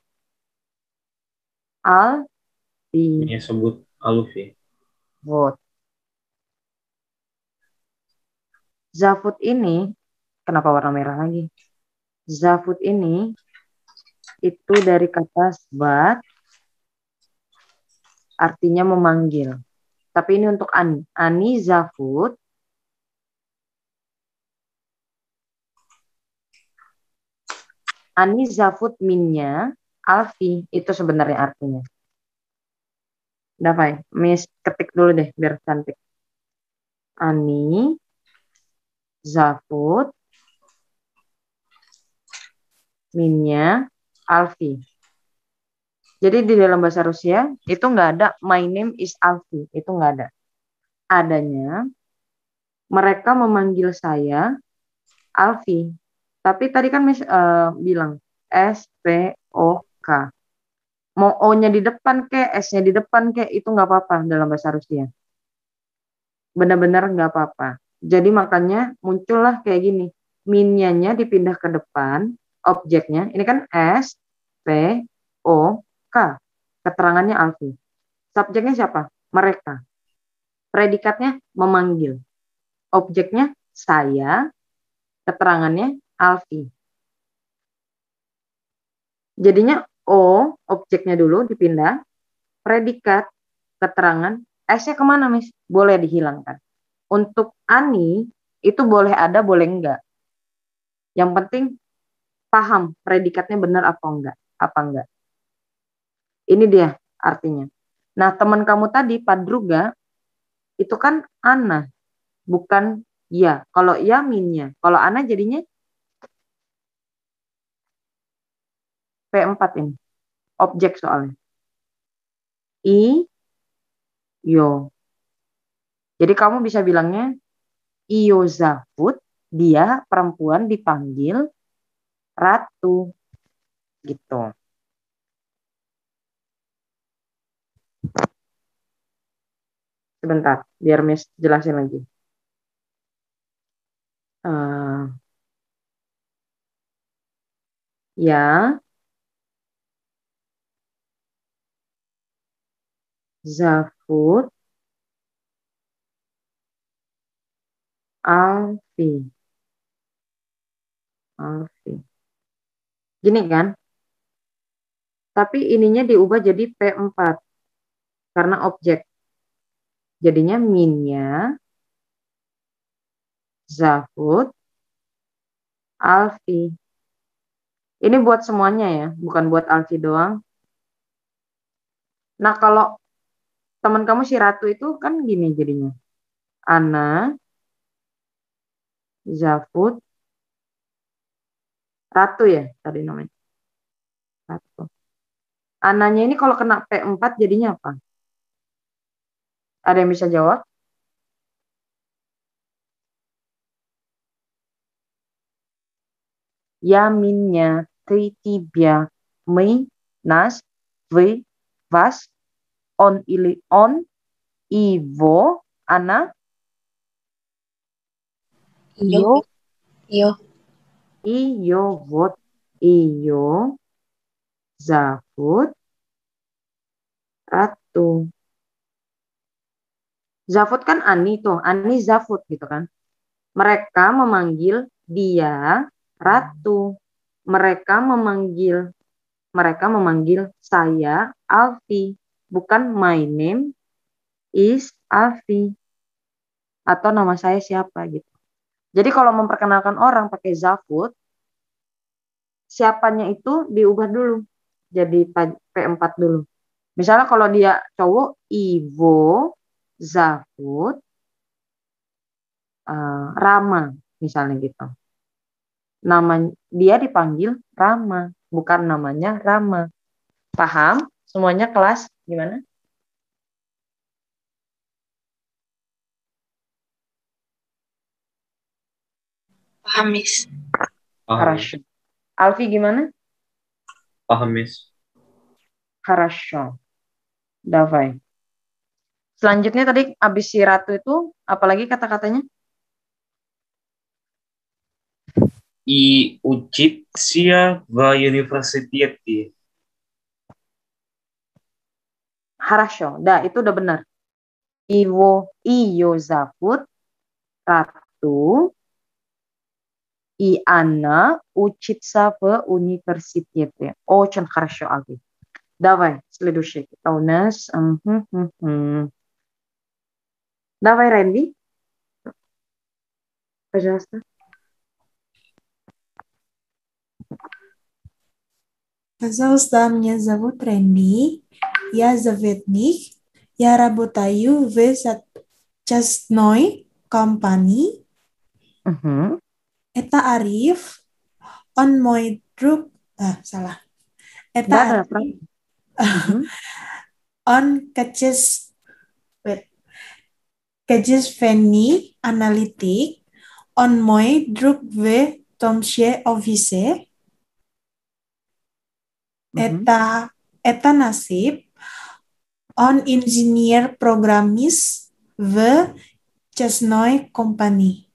Alfi. Ini sebut Alfi. Vote. Zafut ini, kenapa warna merah lagi? Zafut ini itu dari kata zbat, artinya memanggil. Tapi ini untuk Ani. Ani Zafut. Ani Zafut minnya Alfi. Itu sebenarnya artinya. Udah, Fai. Miss ketik dulu deh biar cantik. Ani Zafut minnya Alfi. Jadi di dalam bahasa Rusia itu nggak ada my name is Alfi. Itu nggak ada. Adanya mereka memanggil saya Alfi. Tapi tadi kan Miss bilang SPOK. Mau O-nya di depan ke, S-nya di depan ke, itu nggak apa-apa dalam bahasa Rusia. Benar-benar nggak apa-apa. Jadi makanya muncullah kayak gini. Min-nya dipindah ke depan, objeknya. Ini kan S, P, O, K. Keterangannya Alfi. Subjeknya siapa? Mereka. Predikatnya memanggil. Objeknya saya. Keterangannya Alfi. Jadinya O, objeknya dulu dipindah. Predikat, keterangan. S-nya kemana, Miss? Boleh dihilangkan. Untuk Ani, itu boleh ada, boleh enggak. Yang penting paham predikatnya benar apa enggak. Ini dia artinya. Nah, teman kamu tadi, Padruga, itu kan Ana, bukan ya. Kalau ya minnya. Kalau Ana jadinya P4 ini. Objek soalnya. Yo. Jadi kamu bisa bilangnya Iyo Zafut, dia perempuan dipanggil Ratu. Gitu. Sebentar, biar Miss jelasin lagi. Ya. Zafut Alfi. Gini kan? Tapi ininya diubah jadi P4 karena objek. Jadinya minnya Zahud Alfi. Ini buat semuanya ya, bukan buat Alfi doang. Nah, kalau teman kamu si Ratu itu kan gini jadinya. Ana, Zafud, Ratu ya tadi namanya. Ratu. Ananya ini kalau kena P4 jadinya apa? Ada yang bisa jawab? Yaminnya Tritibia Mei Nas V Vas On Ili On Ivo Ana Iyo. Iyo. Iyo Vot Iyo Zafud Ratu. Zafud kan Ani tuh, Ani Zafud gitu kan. Mereka memanggil dia Ratu. Mereka memanggil saya Alfi. Bukan my name is Alfi. Atau nama saya siapa gitu. Jadi kalau memperkenalkan orang pakai Zafud, siapanya itu diubah dulu. Jadi P4 dulu. Misalnya kalau dia cowok, Ivo Zafud Rama misalnya gitu. Nama dia dipanggil Rama, bukan namanya Rama. Paham? Semuanya kelas gimana? Paham, Miss. Хорошо. Alfi gimana? Paham, Miss. Хорошо. Давай. Selanjutnya tadi abis si Ratu itu apalagi kata-katanya? И учиться в университете. Хорошо. Dah, itu udah benar. Iyo Zafud Ratu и она учится в университете. Очень хорошо, Alfi. Давай, следующий. Это у нас... Давай, Рэнди. Пожалуйста. Пожалуйста, меня зовут Рэнди. Я заветник. Я работаю в частной компании. Это Ариф. Он мой друг. Salah. Это Ариф. On качественный аналитик. Он мой друг в том же офисе. Это Насиб. Он инженер-программист в частной компании.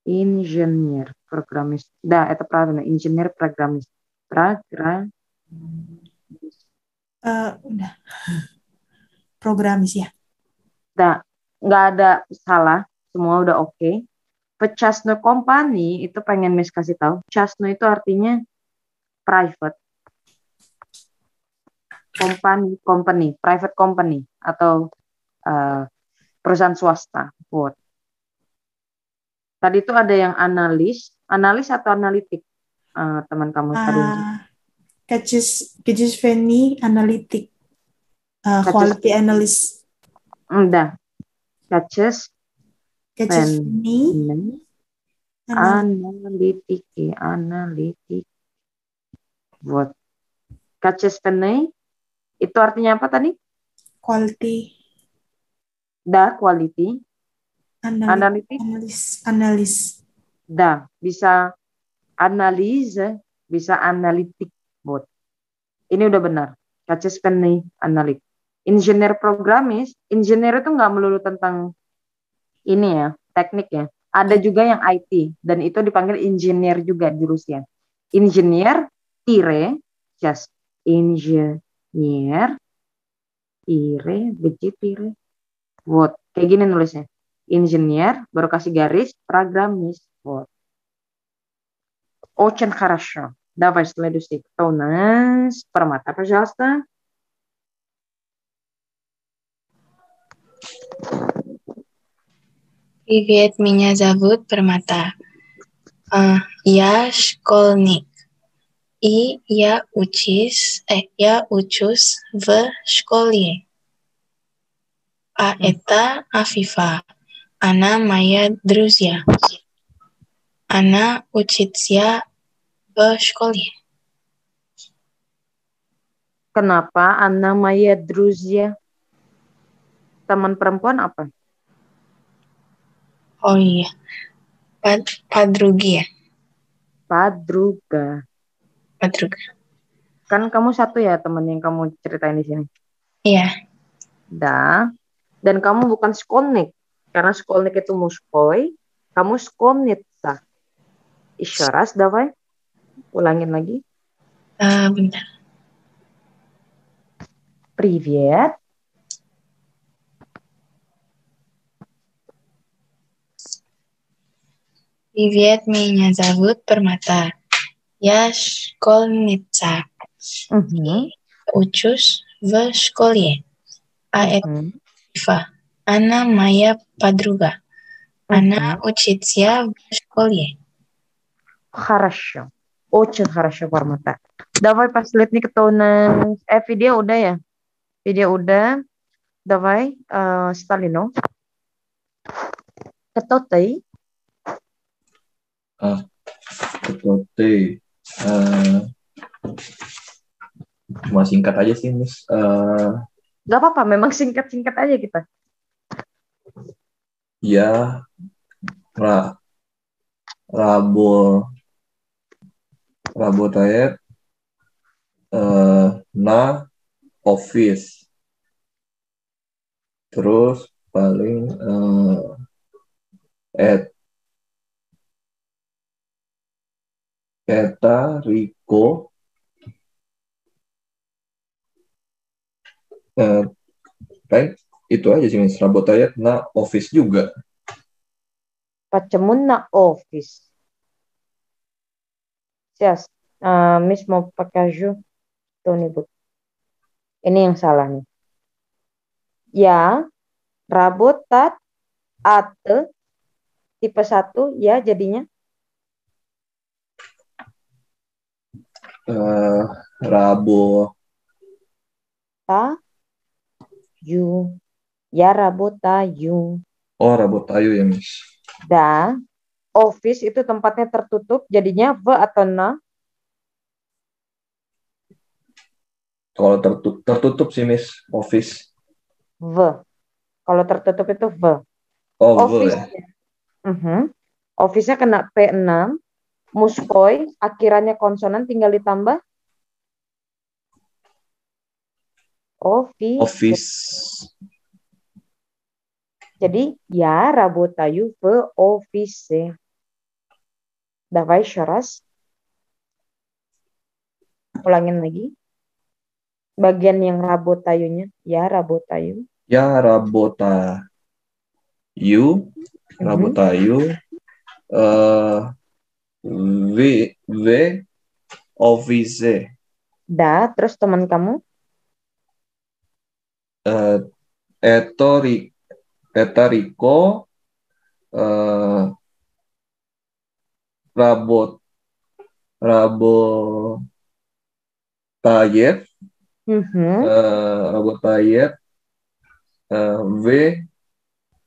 Инженер-программист. Да, это правильно. Инженер-программист. Udah. Programmis ya. Nah, nggak ada salah, semua udah oke. Частной company itu pengen Miss kasih tahu. Частной itu artinya private. Company, private company atau perusahaan swasta. Buat. Tadi itu ada yang analis atau analitik, teman kamu tadi. Качественный аналитик. Quality analyst. Udah. Качественный analitik. Buat. Качественный itu artinya apa tadi? Quality. Quality. Analitik. Analis. Bisa analise, bisa analitik. Buat. Ini udah benar. Качественный аналитик. Engineer programmis, engineer itu nggak melulu tentang ini ya, teknik ya. Ada juga yang IT dan itu dipanggil engineer juga jurusnya. Engineer just engineer begitu. What? Kayak gini nulisnya. Инженер, baru kasih garis, программист. Вот. Очень хорошо. Давай следующий. Кто у нас? Пармата, пожалуйста. Привет, меня зовут Пермата. Я школьник. И я учусь в школе. А это Афифа. Она моя друзья. Она учится в школе. Kenapa Anna Maya друзья? Teman perempuan apa? Oh iya, подруги. Padruga. Подруга. Kan kamu satu ya teman yang kamu ceritain di sini. Iya. Da. Dan kamu bukan школьник. Karena школьник itu мужской. Kamu школьница. Еще раз, давай. Ulangin lagi. Bentar. Привет. Привет, меня зовут Пермата. Я школьница. Учусь в школе. А это Ифа. Она моя подруга. Она учится в школе. Хорошо. Очень хорошо, Пармата. Давай последний, кто у нас... Видео udah ya? Video udah. Давай, Stalino. Ketotei. Ketotei. Cuma singkat aja sih, Miss. Gak apa-apa, memang singkat-singkat aja kita. Ya, Rabotayet na office. Terus paling Eta Rico baik itu aja sih, Miss. Rabotayet na office juga. Почему на office? Сейчас, Miss mau покажу что-нибудь. Ini yang salah nih. Ya, работать at tipe 1 ya jadinya. Rabotаю. Ya, rabotаю. Oh, rabotаю ya, Miss. Da, office itu tempatnya tertutup, jadinya v atau na? Kalau tertutup sih, Miss, office. V. Kalau tertutup itu v. Oh, Office. V ya. Office-nya kena P6. Muskoi, akhirannya konsonan tinggal ditambah office. Jadi, ya работаю в офисе. Давай еще раз. Ulangin lagi. Bagian yang работаю-nya. Ya работаю. Ya rabotаю. Rabotаю. V office. Da, terus teman kamu? Eta Rico Rabotayet V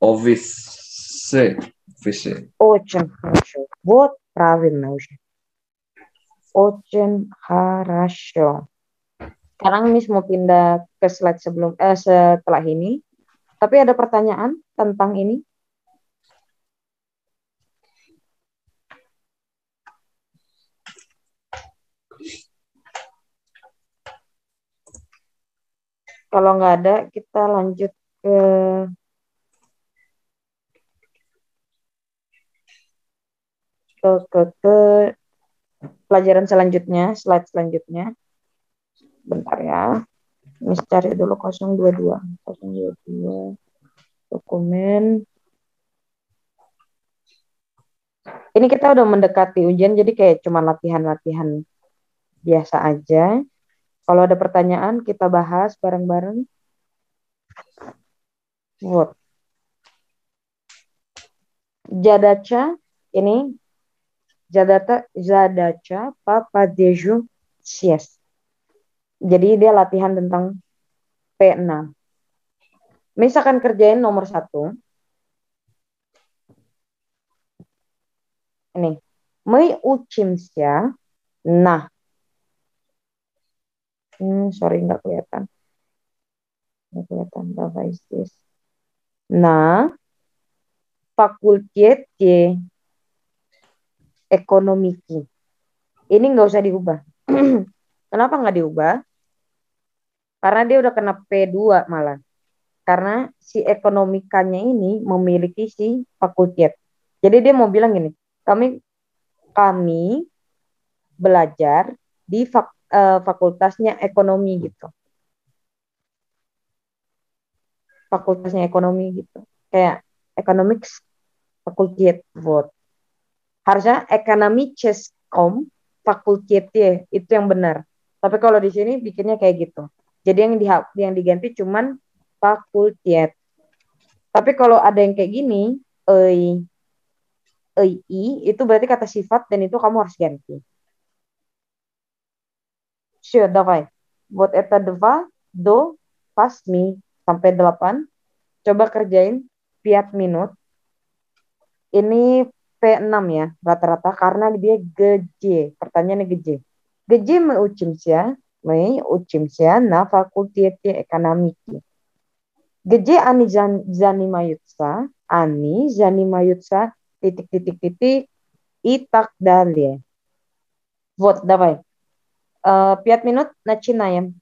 office. Очень хорошо. Вот правильно уже. Очень хорошо. Sekarang Miss mau pindah ke slide setelah ini. Tapi ada pertanyaan tentang ini? Kalau nggak ada, kita lanjut ke pelajaran selanjutnya, slide selanjutnya. Bentar ya. Miss cari dulu 022 dokumen. Ini kita udah mendekati ujian, jadi kayak cuma latihan-latihan biasa aja. Kalau ada pertanyaan, kita bahas bareng-bareng. What? Jadacha, ini Zadacha Papa Deju Sies. Jadi dia latihan tentang P6. Misalkan kerjain nomor 1. Ini. Мы учимся на. Sorry, nggak kelihatan. Nggak kelihatan. Давай здесь. На факультете ekonomiki. Ini nggak usah diubah. Kenapa nggak diubah? Karena dia udah kena P2 malah. Karena si ekonomikanya ini memiliki si fakultet. Jadi dia mau bilang gini, kami belajar di fakultasnya ekonomi gitu. Fakultasnya ekonomi gitu. Kayak economics fakultet buat. Harusnya ekonomi Cheskom fakultetnya itu yang benar. Tapi kalau di sini bikinnya kayak gitu. Jadi yang diganti cuman fakultet. Tapi kalau ada yang kayak gini, i itu berarti kata sifat dan itu kamu harus ganti. Все, давай. Вот это 2 до 8 sampai 8. Coba kerjain 5 minut. Ini P6 ya rata-rata karena dia GJ. Pertanyaannya GJ. GJ мы учимся на факультете экономики. Где они занимаются? Они занимаются titik-titik-titik и так далее. Вот, давай. 5 минут, начинаем.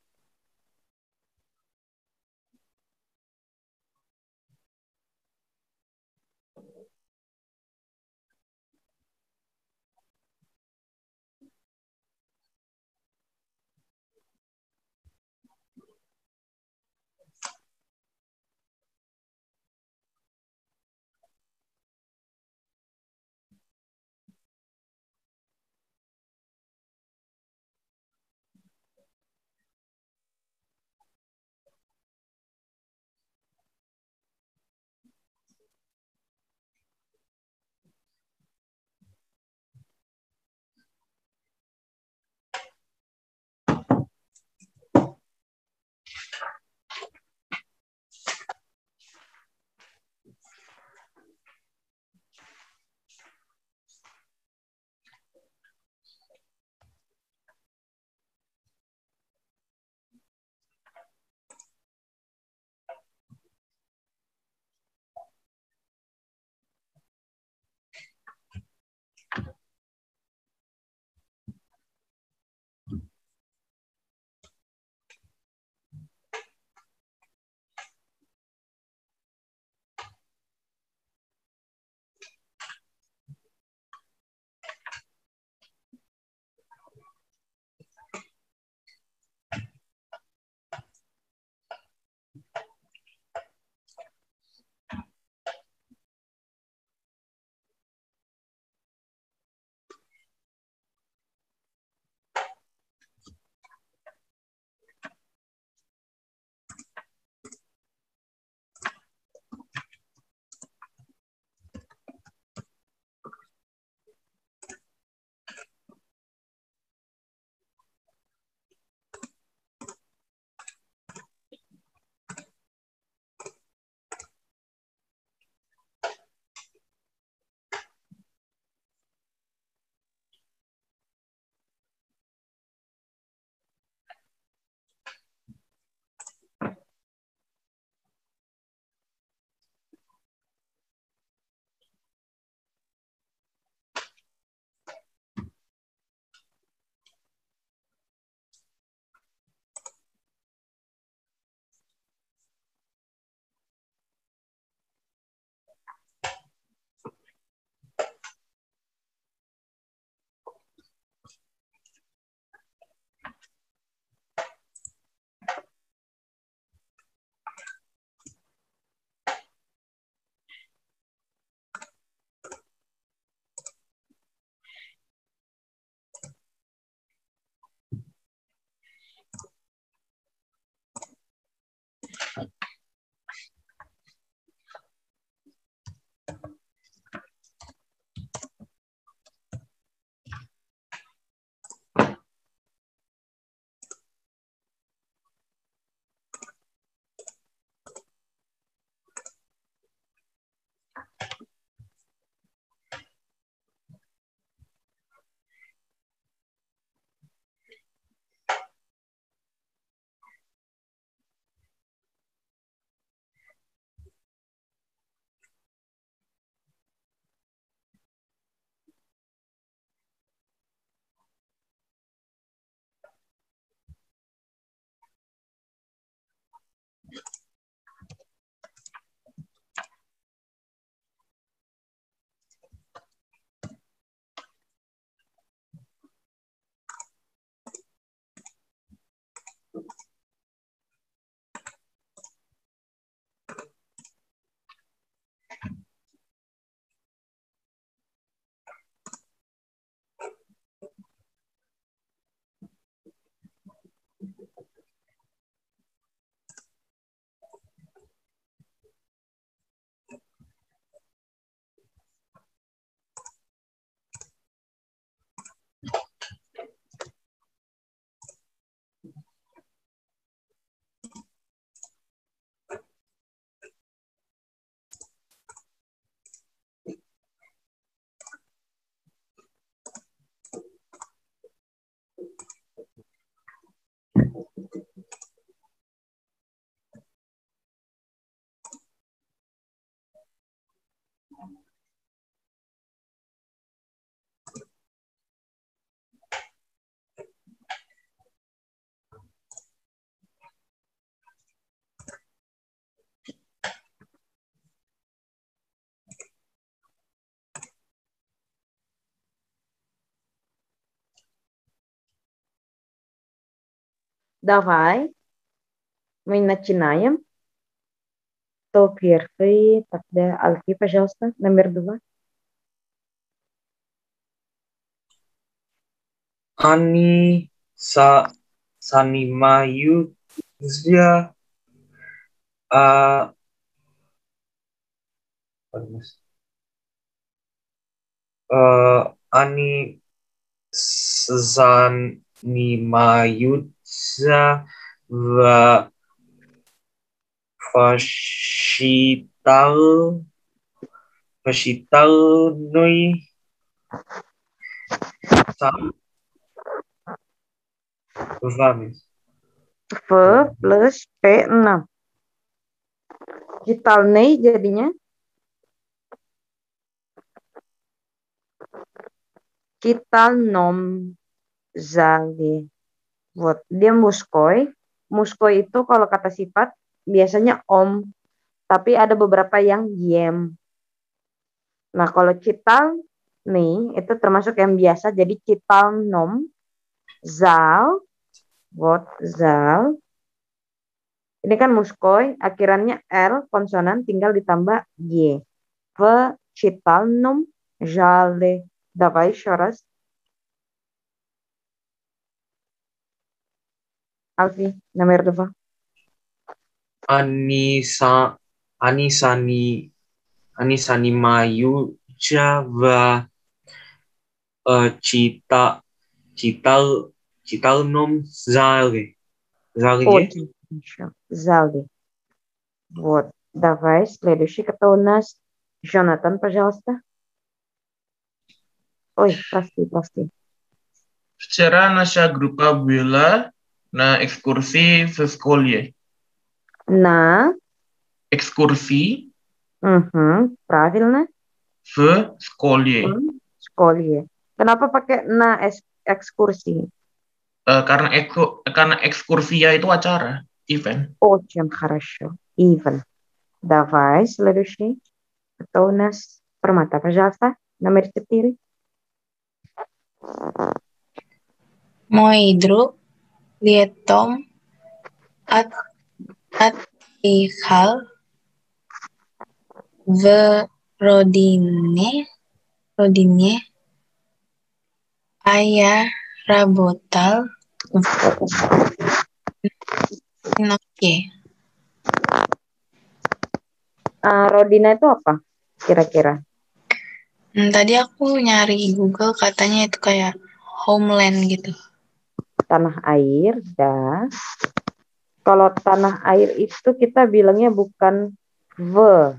Давай, мы начинаем. То первый, тогда Альфи, пожалуйста, номер 2. Ani Sanimayudzia Ani Sanimayudzia va fashital noi sam vamis. V plus P6. Citalnej jadinya Citalnom Zali. Вот. Dia muskoi. Muskoi itu kalau kata sifat biasanya om, tapi ada beberapa yang yem. Nah, kalau cital nih itu termasuk yang biasa, jadi citalnom zal. Вот, zal. Ini kan muskoi, akhirannya L konsonan tinggal ditambah Y. В читальном зале. Давай еще раз. Alfi, nomor 2. Anisani Mayuja va Citalnom Zale. Очень хорошо. Зале. Вот. Давай, следующий, кто у нас? Джонатан, пожалуйста. Ой, прости. Вчера наша группа была на экскурсии в школе. На. Экскурсии Правильно. в школе. В школе. Kenapa pakai na ekskursi? Karena ekskursia itu acara, event. Очень хорошо. Event. Давай, следующий. Кто у нас? Permata, пожалуйста. Номер 4. Мой друг летом отдыхал в родине, а я работал в Новке. Rodina itu apa kira-kira? Tadi aku nyari Google katanya itu kayak homeland gitu. Tanah air, dah. Kalau tanah air itu kita bilangnya bukan ve,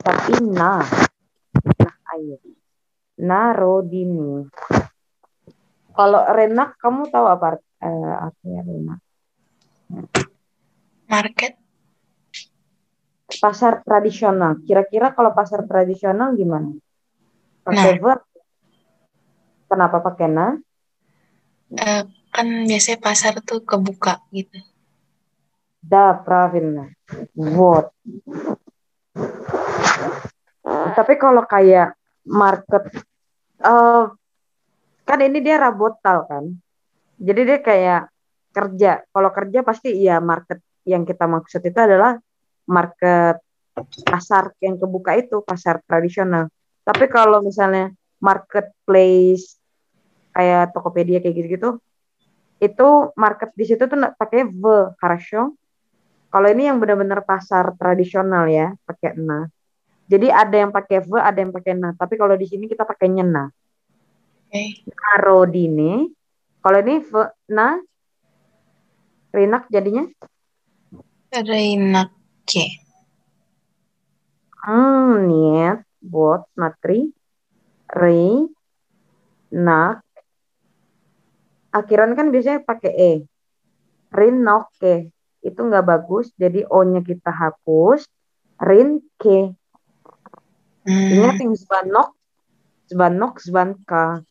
tapi tanah air. Narodini. Kalau renak, kamu tahu apa artinya renak? Market. Pasar tradisional. Kira-kira kalau pasar tradisional gimana? Pakai Nah, ve? Kenapa pakai na? kan biasanya pasar tuh kebuka gitu. Da, правильно. Вот. Tapi kalau kayak market, kan ini dia rabotal kan. Jadi dia kayak kerja. Kalau kerja pasti ya market yang kita maksud itu adalah market pasar yang kebuka itu, pasar tradisional. Tapi kalau misalnya marketplace kayak Tokopedia kayak gitu-gitu, itu market di situ tuh pakai v, хорошо. Kalau ini yang benar-benar pasar tradisional ya, pakai na. Jadi ada yang pakai v, ada yang pakai na. Tapi kalau di sini kita pakainya na. Oke. Narodine. Kalau ini v, na, rinak jadinya. Reinake. Нет, вот, смотри. Ri, nak. Akhiran kan biasanya pakai e. Rinoke. Itu nggak bagus. Jadi o-nya kita hapus. Rinke. Ingat yang zvanok, zvanok, zvanka,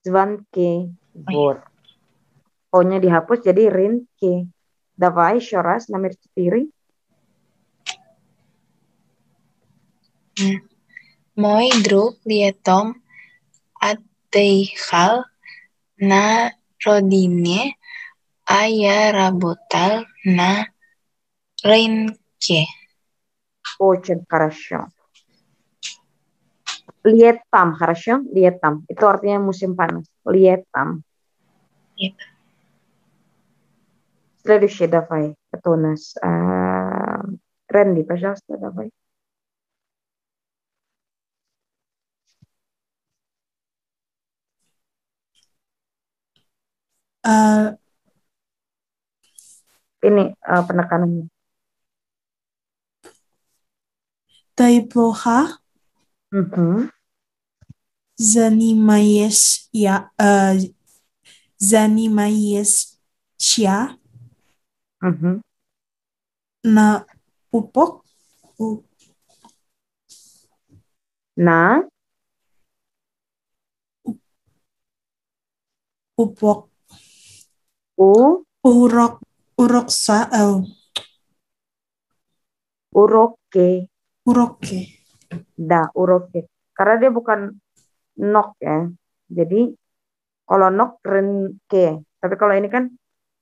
zvanke. Вот. O-nya dihapus jadi rinke. Давай еще раз номер 4. Мой друг летом отдыхал на родине, а я работал на рынке. Очень хорошо. Lietam, хорошо? Lietam. Itu artinya musim panas. Lietam. Iya. Следующий давай. Это у нас Рэнди, пожалуйста, давай. Ini penekanannya. Ты плохо занимаешься на upok Na, upok urok, uroke. uroke. Da, uroke. Karena dia bukan nok ya. Jadi kalau nok renke. Tapi kalau ini kan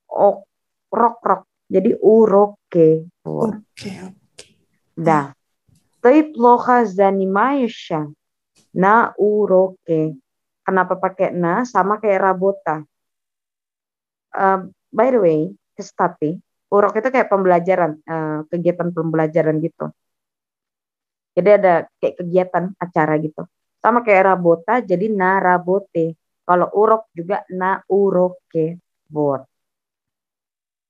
rok. Jadi uroke. Oke. Да. Ты плохо занимаешься на уроке. Kenapa pakai na? Sama kayak rabota. By the way, kestati, urok itu kayak pembelajaran, kegiatan pembelajaran gitu. Jadi ada kayak kegiatan acara gitu. Sama kayak rabota, jadi na rabote. Kalau урок juga на уроке. Вот.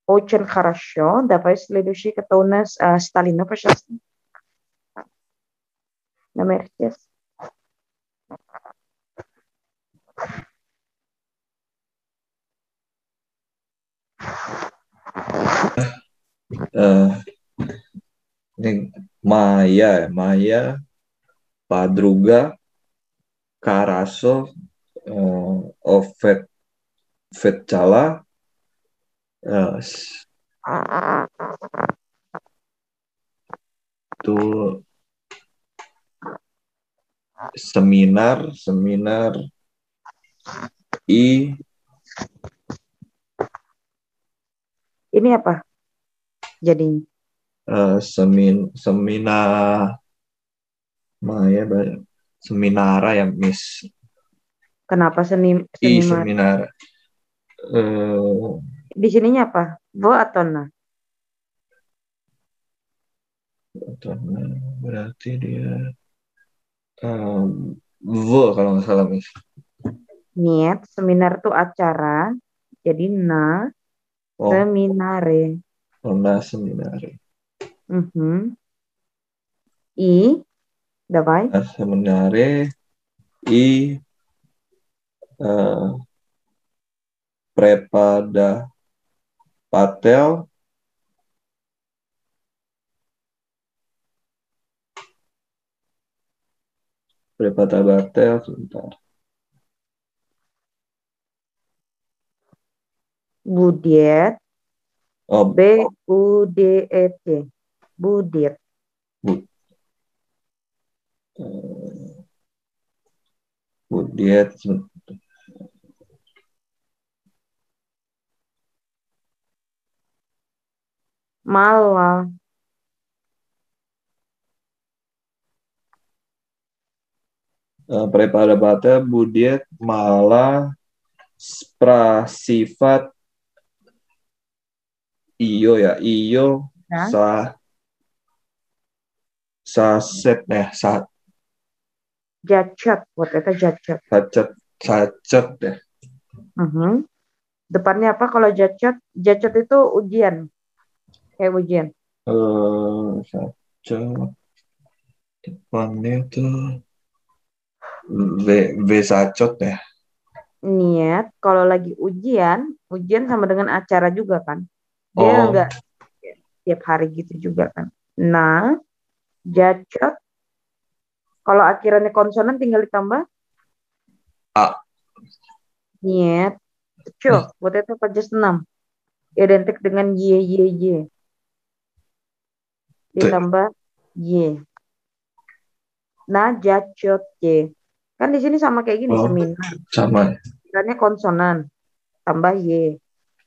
Очень хорошо. Давай следующий. Это у нас Сталина, пожалуйста. Номер 10. Ini Maya, Padruga, Karaso, Vetchala, itu seminar Ini apa jadinya? Seminar Maya seminara ya Miss. Kenapa seniman? Seminar. Di sininya apa? Vo atau na? Atau berarti dia V kalau nggak salah, Miss. Niet, seminar tuh acara. Jadi Oh, seminare. seminari. Mhm. I, давай. Seminari. I Prepada Patel. Prepada Patel, sebentar. Budiet. Oh, B-U-D-E-T. Budiet. Budiet. Malah. Prepada Patel, Budiet, Malah, Prasifat, Iyo ya, Iyo, Ya. Saset ya, Jacet. Вот это jacet. Sacet ya. Mhm. Depannya apa kalau jacet? Jacet itu ujian. Kayak ujian. Sacet. Depannya tuh V Sacot ya. Niat, kalau lagi ujian sama dengan acara juga kan. Dia Oh, enggak tiap hari gitu juga kan. Nah, jacet, kalau akhirannya konsonan tinggal ditambah A. Niet. Cuk, buat itu just 6. Identik dengan Y. Ditambah Y. Nah, jacet Y. Kan di sini sama kayak gini, Oh, seminar. sama. Akhirannya konsonan, tambah Y.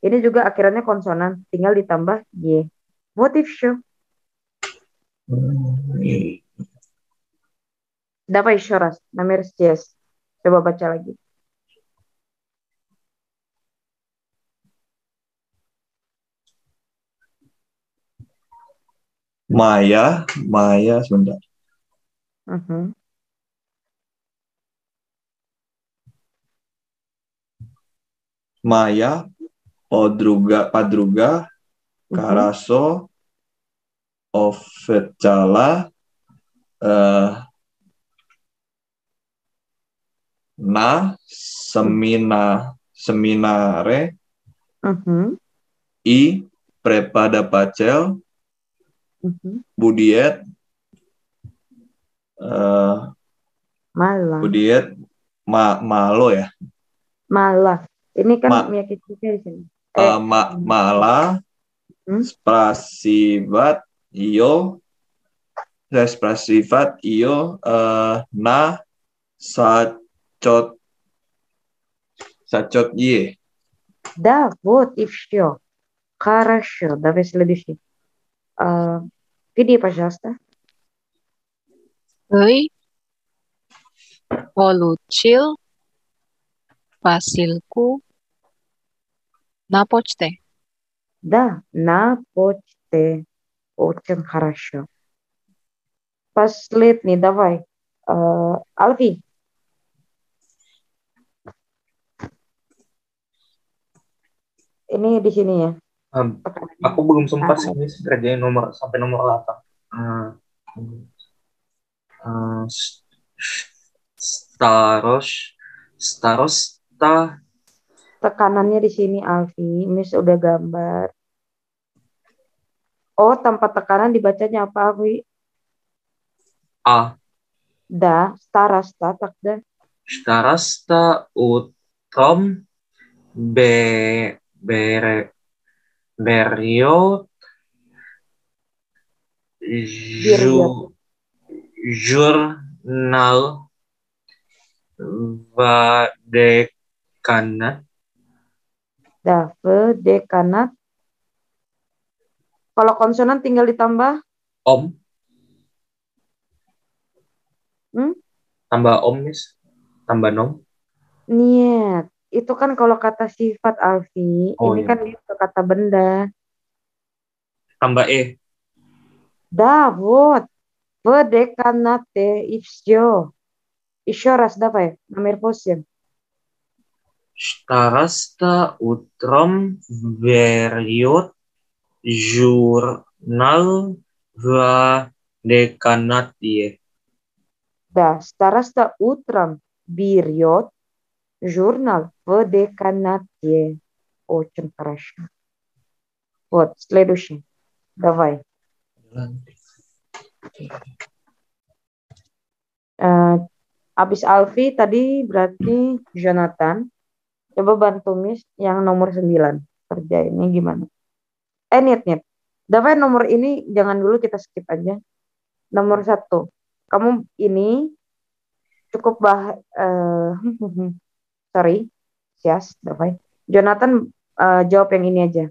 Ini juga akhirannya konsonan, tinggal ditambah Y. What if show? Давай еще раз. Номер здесь. Coba baca lagi. Maya sebentar. Mhm. Maya, Padruga, Karaso, Ovecala, Seminare, Mhm. I Prepada Pacel, Mhm. Budiet, Malah. Budiet, Malo ya. Malah. Ini kan menyakitinya di sini. Malah, Sprasivat, Iyo, Sacot Ye. Да, вот и все. Хорошо. Давай следующий. Веди, пожалуйста. Hei, Polucil, Vasilku, na почте. Да, на почте. Очень хорошо. Последний, давай. Alfi. Ini di sini ya. Aku belum sempat sih kerjain sampai nomor 8. Starosta. Tekanannya di sini, Alfi. Miss udah gambar. Oh, tanpa tekanan dibacanya apa, Alfi? A. Da, starasta, takda. Starasta utrom beriot jurnal vadekanat. Da, dekanat. Kalau konsonan tinggal ditambah Om. Tambah om, Miss. Tambah nom. Niet. Itu kan kalau kata sifat, Alfi. Ini iya. kan dia kata benda. Tambah E. Да, вот. В деканате и все. Еще раз давай. Номер 8. Староста утром берет журнал в деканате. Да, староста утром берет журнал в деканате. Очень хорошо. Вот, следующий. Давай. Abis Alfi tadi berarti Jonathan. Coba bantu Miss yang nomor 9. Kerjainnya gimana? Niet. Davai nomor ini jangan dulu, kita skip aja. Nomor 1. Kamu ini cukup sorry. Yes, Davai. Jonathan jawab yang ini aja.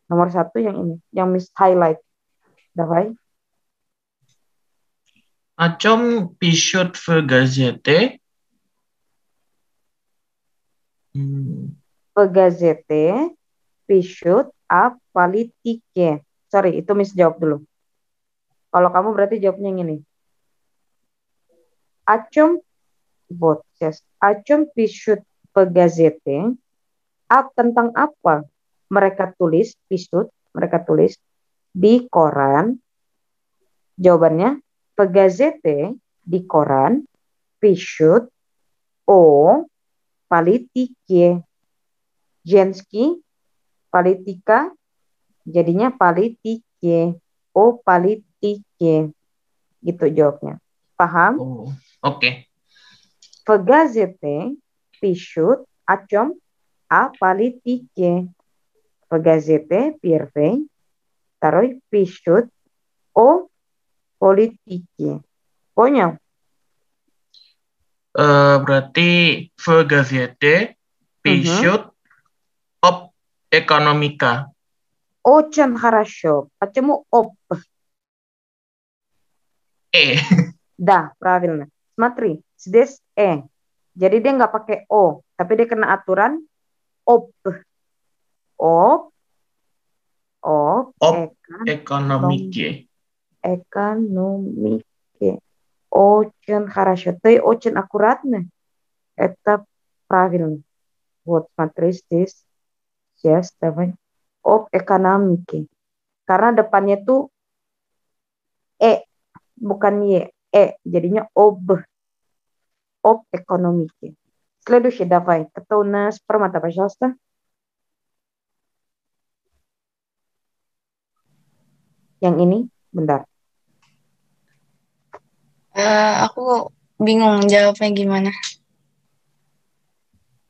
Nomor 1 yang ini. Yang Miss highlight. Davai. Acom pishut v gazete. В газете пишут о политике. Sorry, itu Miss jawab dulu. Kalau kamu berarti jawabnya yang ini. О чем пишут в газете? Tentang apa mereka tulis, pishut, mereka tulis di koran. Jawabannya, в газете, di koran, pishut о политике. Женский, politika, jadinya политике. O политике. Gitu jawabnya. Paham? Oh, oke. В газете пишут о чем? О политике. В газете первый, второй пишут о политике. Понял? Berarti v gazete pishut об экономика. Очень хорошо. Почему об? Да, правильно. Смотри, здесь Jadi dia nggak pakai o, tapi dia kena aturan ob. Экономики. Экономики. Очень хорошо. Ты очень аккуратно. Это правильно. Вот, смотри здесь. Сейчас, давай. Об экономики. Karena depannya tuh bukan y, jadinya об экономики. Следующий, давай. Это у нас Промата, пожалуйста. Yang ini, bentar. Aku bingung jawabnya gimana.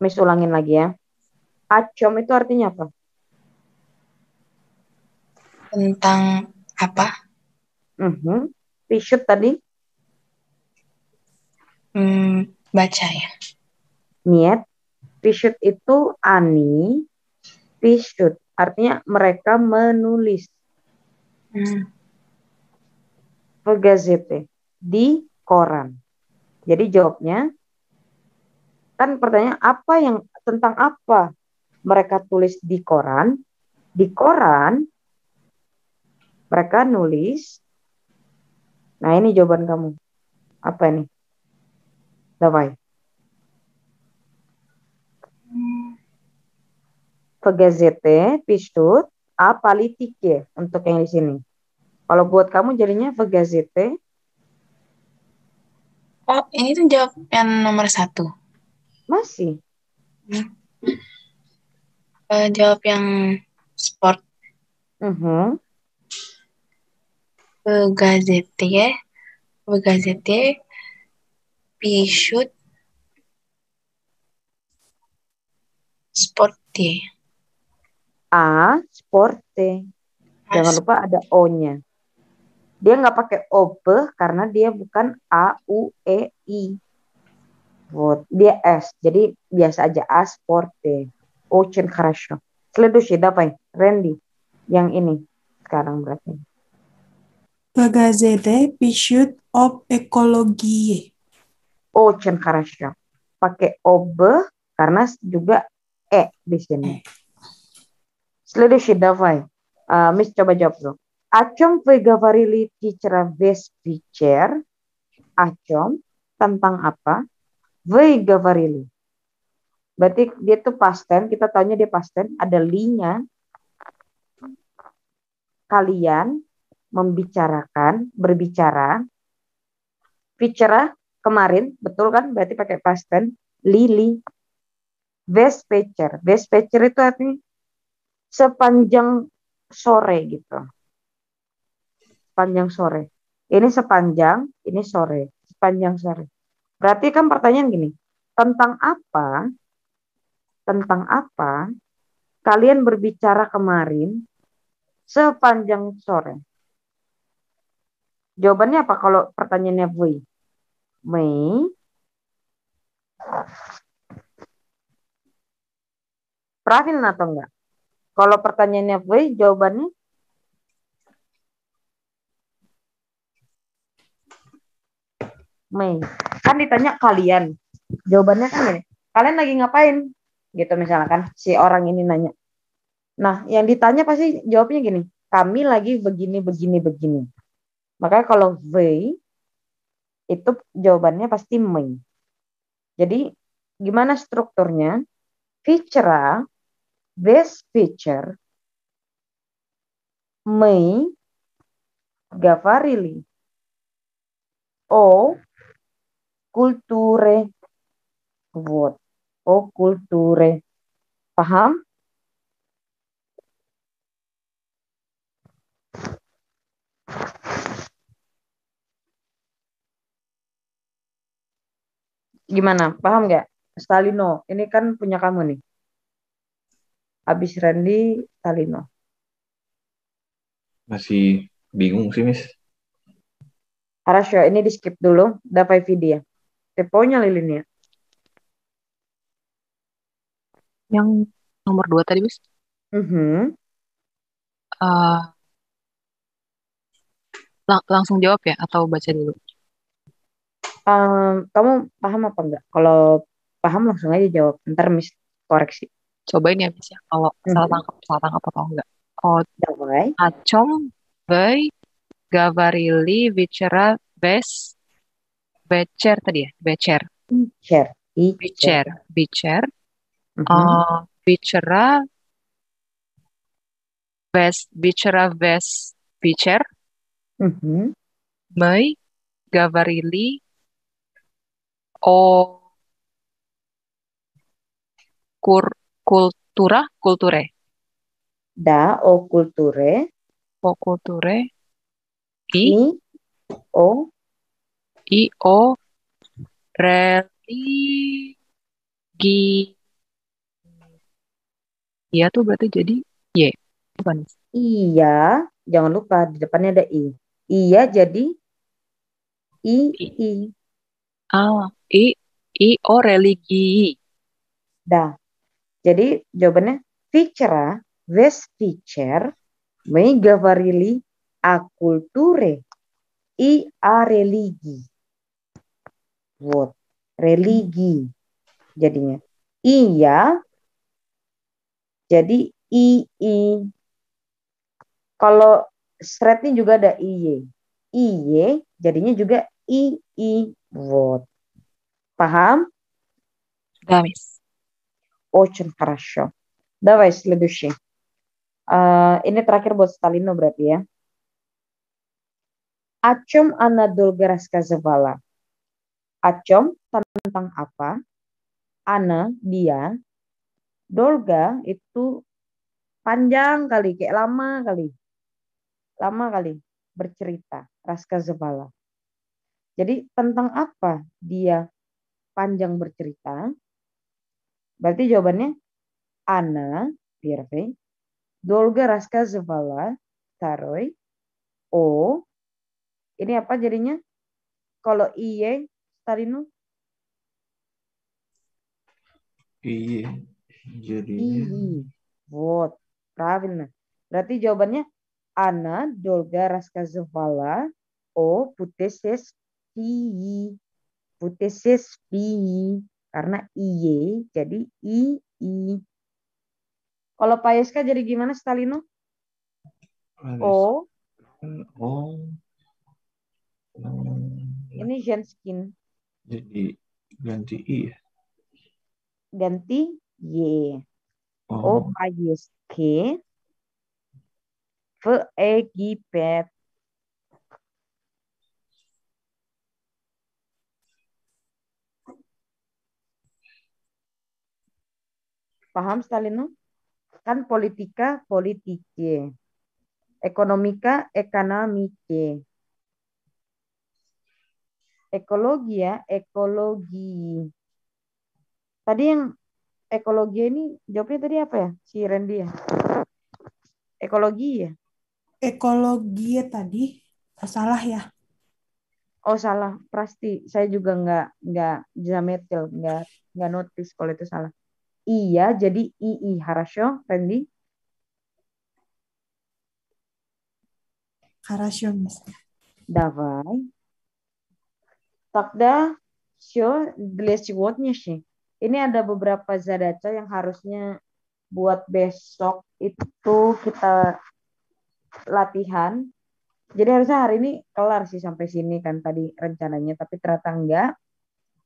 Miss ulangin lagi ya. Acom itu artinya apa? Tentang apa? Pishut tadi? Baca ya. Niet. Pishut itu ani. Pishut artinya mereka menulis. В газете. Di koran. Jadi jawabnya, kan pertanyaan apa yang, tentang apa mereka tulis di koran? Di koran mereka nulis. Nah, ini jawaban kamu. Apa ini? Давай. В газете пишут о политике. Untuk yang di sini. Kalau buat kamu jadinya в газете. Oh, ini tuh jawab yang nomor 1. Masih. Jawab yang sport. В газете пишут спорте. Sporte. Jangan lupa ada O-nya. Dia nggak pakai OP karena dia bukan A, U, E, I. Dia S. Jadi biasa aja A, sporte. Очень хорошо. Следующий, давай. Randy. Yang ini. Sekarang berarti. В газете пишут об экологии. Очень хорошо. Pakai OB karena juga E di sini. Следующий, давай. Miss coba jawab dulu. О чем вы говорили вчера весь вечер? О чем? Tentang apa? Вы говорили. Berarti dia tuh past tense, kita taunya dia past tense, ada li-nya. Kalian membicarakan, berbicara. Bicara kemarin, betul kan? Berarti pakai past tense. Lili. Vespecer. Vespecer itu artinya sepanjang sore gitu. Sepanjang sore. Ini sepanjang, ini sore. Sepanjang sore. Berarti kan pertanyaan gini. Tentang apa? Tentang apa kalian berbicara kemarin sepanjang sore? Jawabannya apa kalau pertanyaannya vui? Mei. Pravil atau enggak? Kalau pertanyaannya vui, jawabannya Mei. Kan ditanya kalian. Jawabannya kan gini. Kalian lagi ngapain? Gitu misalnya kan si orang ini nanya. Nah, yang ditanya pasti jawabnya gini. Kami lagi begini, begini, begini. Makanya kalau we itu jawabannya pasti Mei. Jadi gimana strukturnya? Feature, base feature, Mei, Gavarili, O, kulture, вот. O kulture. Paham? Gimana? Paham nggak? Stalino, ini kan punya kamu nih. Habis Randy, Stalino. Masih bingung sih, Miss. Хорошо, ini di skip dulu. Давай video. Ты понял или нет? Yang nomor 2 tadi, Miss. Mhm. Eh, langsung jawab ya atau baca dulu? Kamu paham apa enggak? Kalau paham langsung aja jawab. Ntar Miss koreksi. Cobain ya, Miss ya. Kalau salah tangkap atau enggak. Oh, Давай. о чем вы говорили вчера вечер tadi ya? Вечер. Вечер. Bicara весь вечер. Мы говорили о культуре. Да, о культуре. О культуре. И о религии. Iya tuh berarti jadi Y. Bukan? Iya, jangan lupa di depannya ada I. Iya jadi I. I o religi. Dah. Jadi jawabannya Večera, весь вечер мы говорили о культуре и о религии. Вот, religi jadinya. Iya, jadi I. Kalau shrednya juga ada IY. IY jadinya juga I. Вот. Paham? Да, мисс. Очень хорошо. Давай следующий. Ini terakhir buat Stalino berarti ya. О чем она долго рассказывала? О чем? Tentang apa? Ana, dia. Dolga itu panjang kali, kayak lama kali bercerita. Рассказывала. Jadi tentang apa dia panjang bercerita? Berarti jawabannya Ana, первый. Долго рассказывала, второй. O. Ini apa jadinya? Kalau iye, Stalino? Iya, jadinya. Вот, правильно. Berarti jawabannya Ana долго рассказывала о путешествии. Путешествии. Karena iye jadi I. Kalau Payeska jadi gimana Stalino? O Oh, Ini Jenskin. jadi ganti I ya? Ganti Y. O Oh, поездке в Египет. Paham, Stalino? Kan politika, politike. Ekonomika, ekonomike. Ekologi ya, ekologi. Tadi yang ekologi ini jawabnya tadi apa ya? Si Randy ya? Ekologi ya? Ekologi ya tadi. Oh, salah ya. Oh salah, pasti. Saya juga nggak jametil, nggak notice kalau itu salah. Iya, jadi ii harasyo, Randy. Хорошо, Miss. Давай. Тогда все для сегодняшней. Ini ada beberapa zadacha yang harusnya buat besok itu kita latihan. Jadi harusnya hari ini kelar sih sampai sini kan tadi rencananya, tapi ternyata enggak.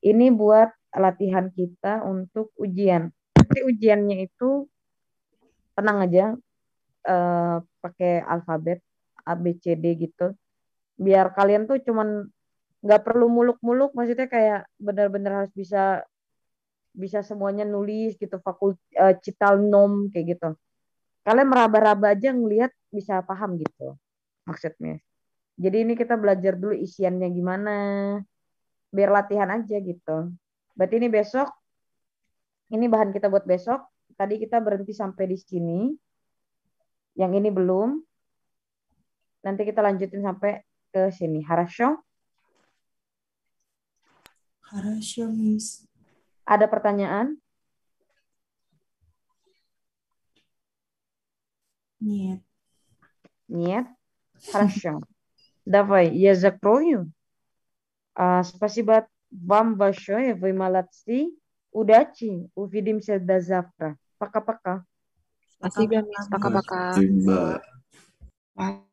Ini buat latihan kita untuk ujian. Nanti ujiannya itu tenang aja, pakai alfabet A B C D gitu. Biar kalian tuh cuman nggak perlu muluk-muluk, maksudnya kayak benar-benar harus bisa bisa semuanya nulis gitu, cital nom kayak gitu. Kalian meraba-raba aja ngelihat bisa paham gitu maksudnya. Jadi ini kita belajar dulu isiannya gimana, biar latihan aja gitu. Berarti ini besok, ini bahan kita buat besok. Tadi kita berhenti sampai di sini. Yang ini belum. Nanti kita lanjutin sampai ke sini. Harasyo, Хорошо, Miss. ada pertanyaan? Нет. Нет? Хорошо. Давай, я закрою. Спасибо вам большое, вы молодцы. Удачи, увидимся до завтра. Пока-пока. Spasiba, Miss. Пока-пока, Miss. Paka-paka. tiba.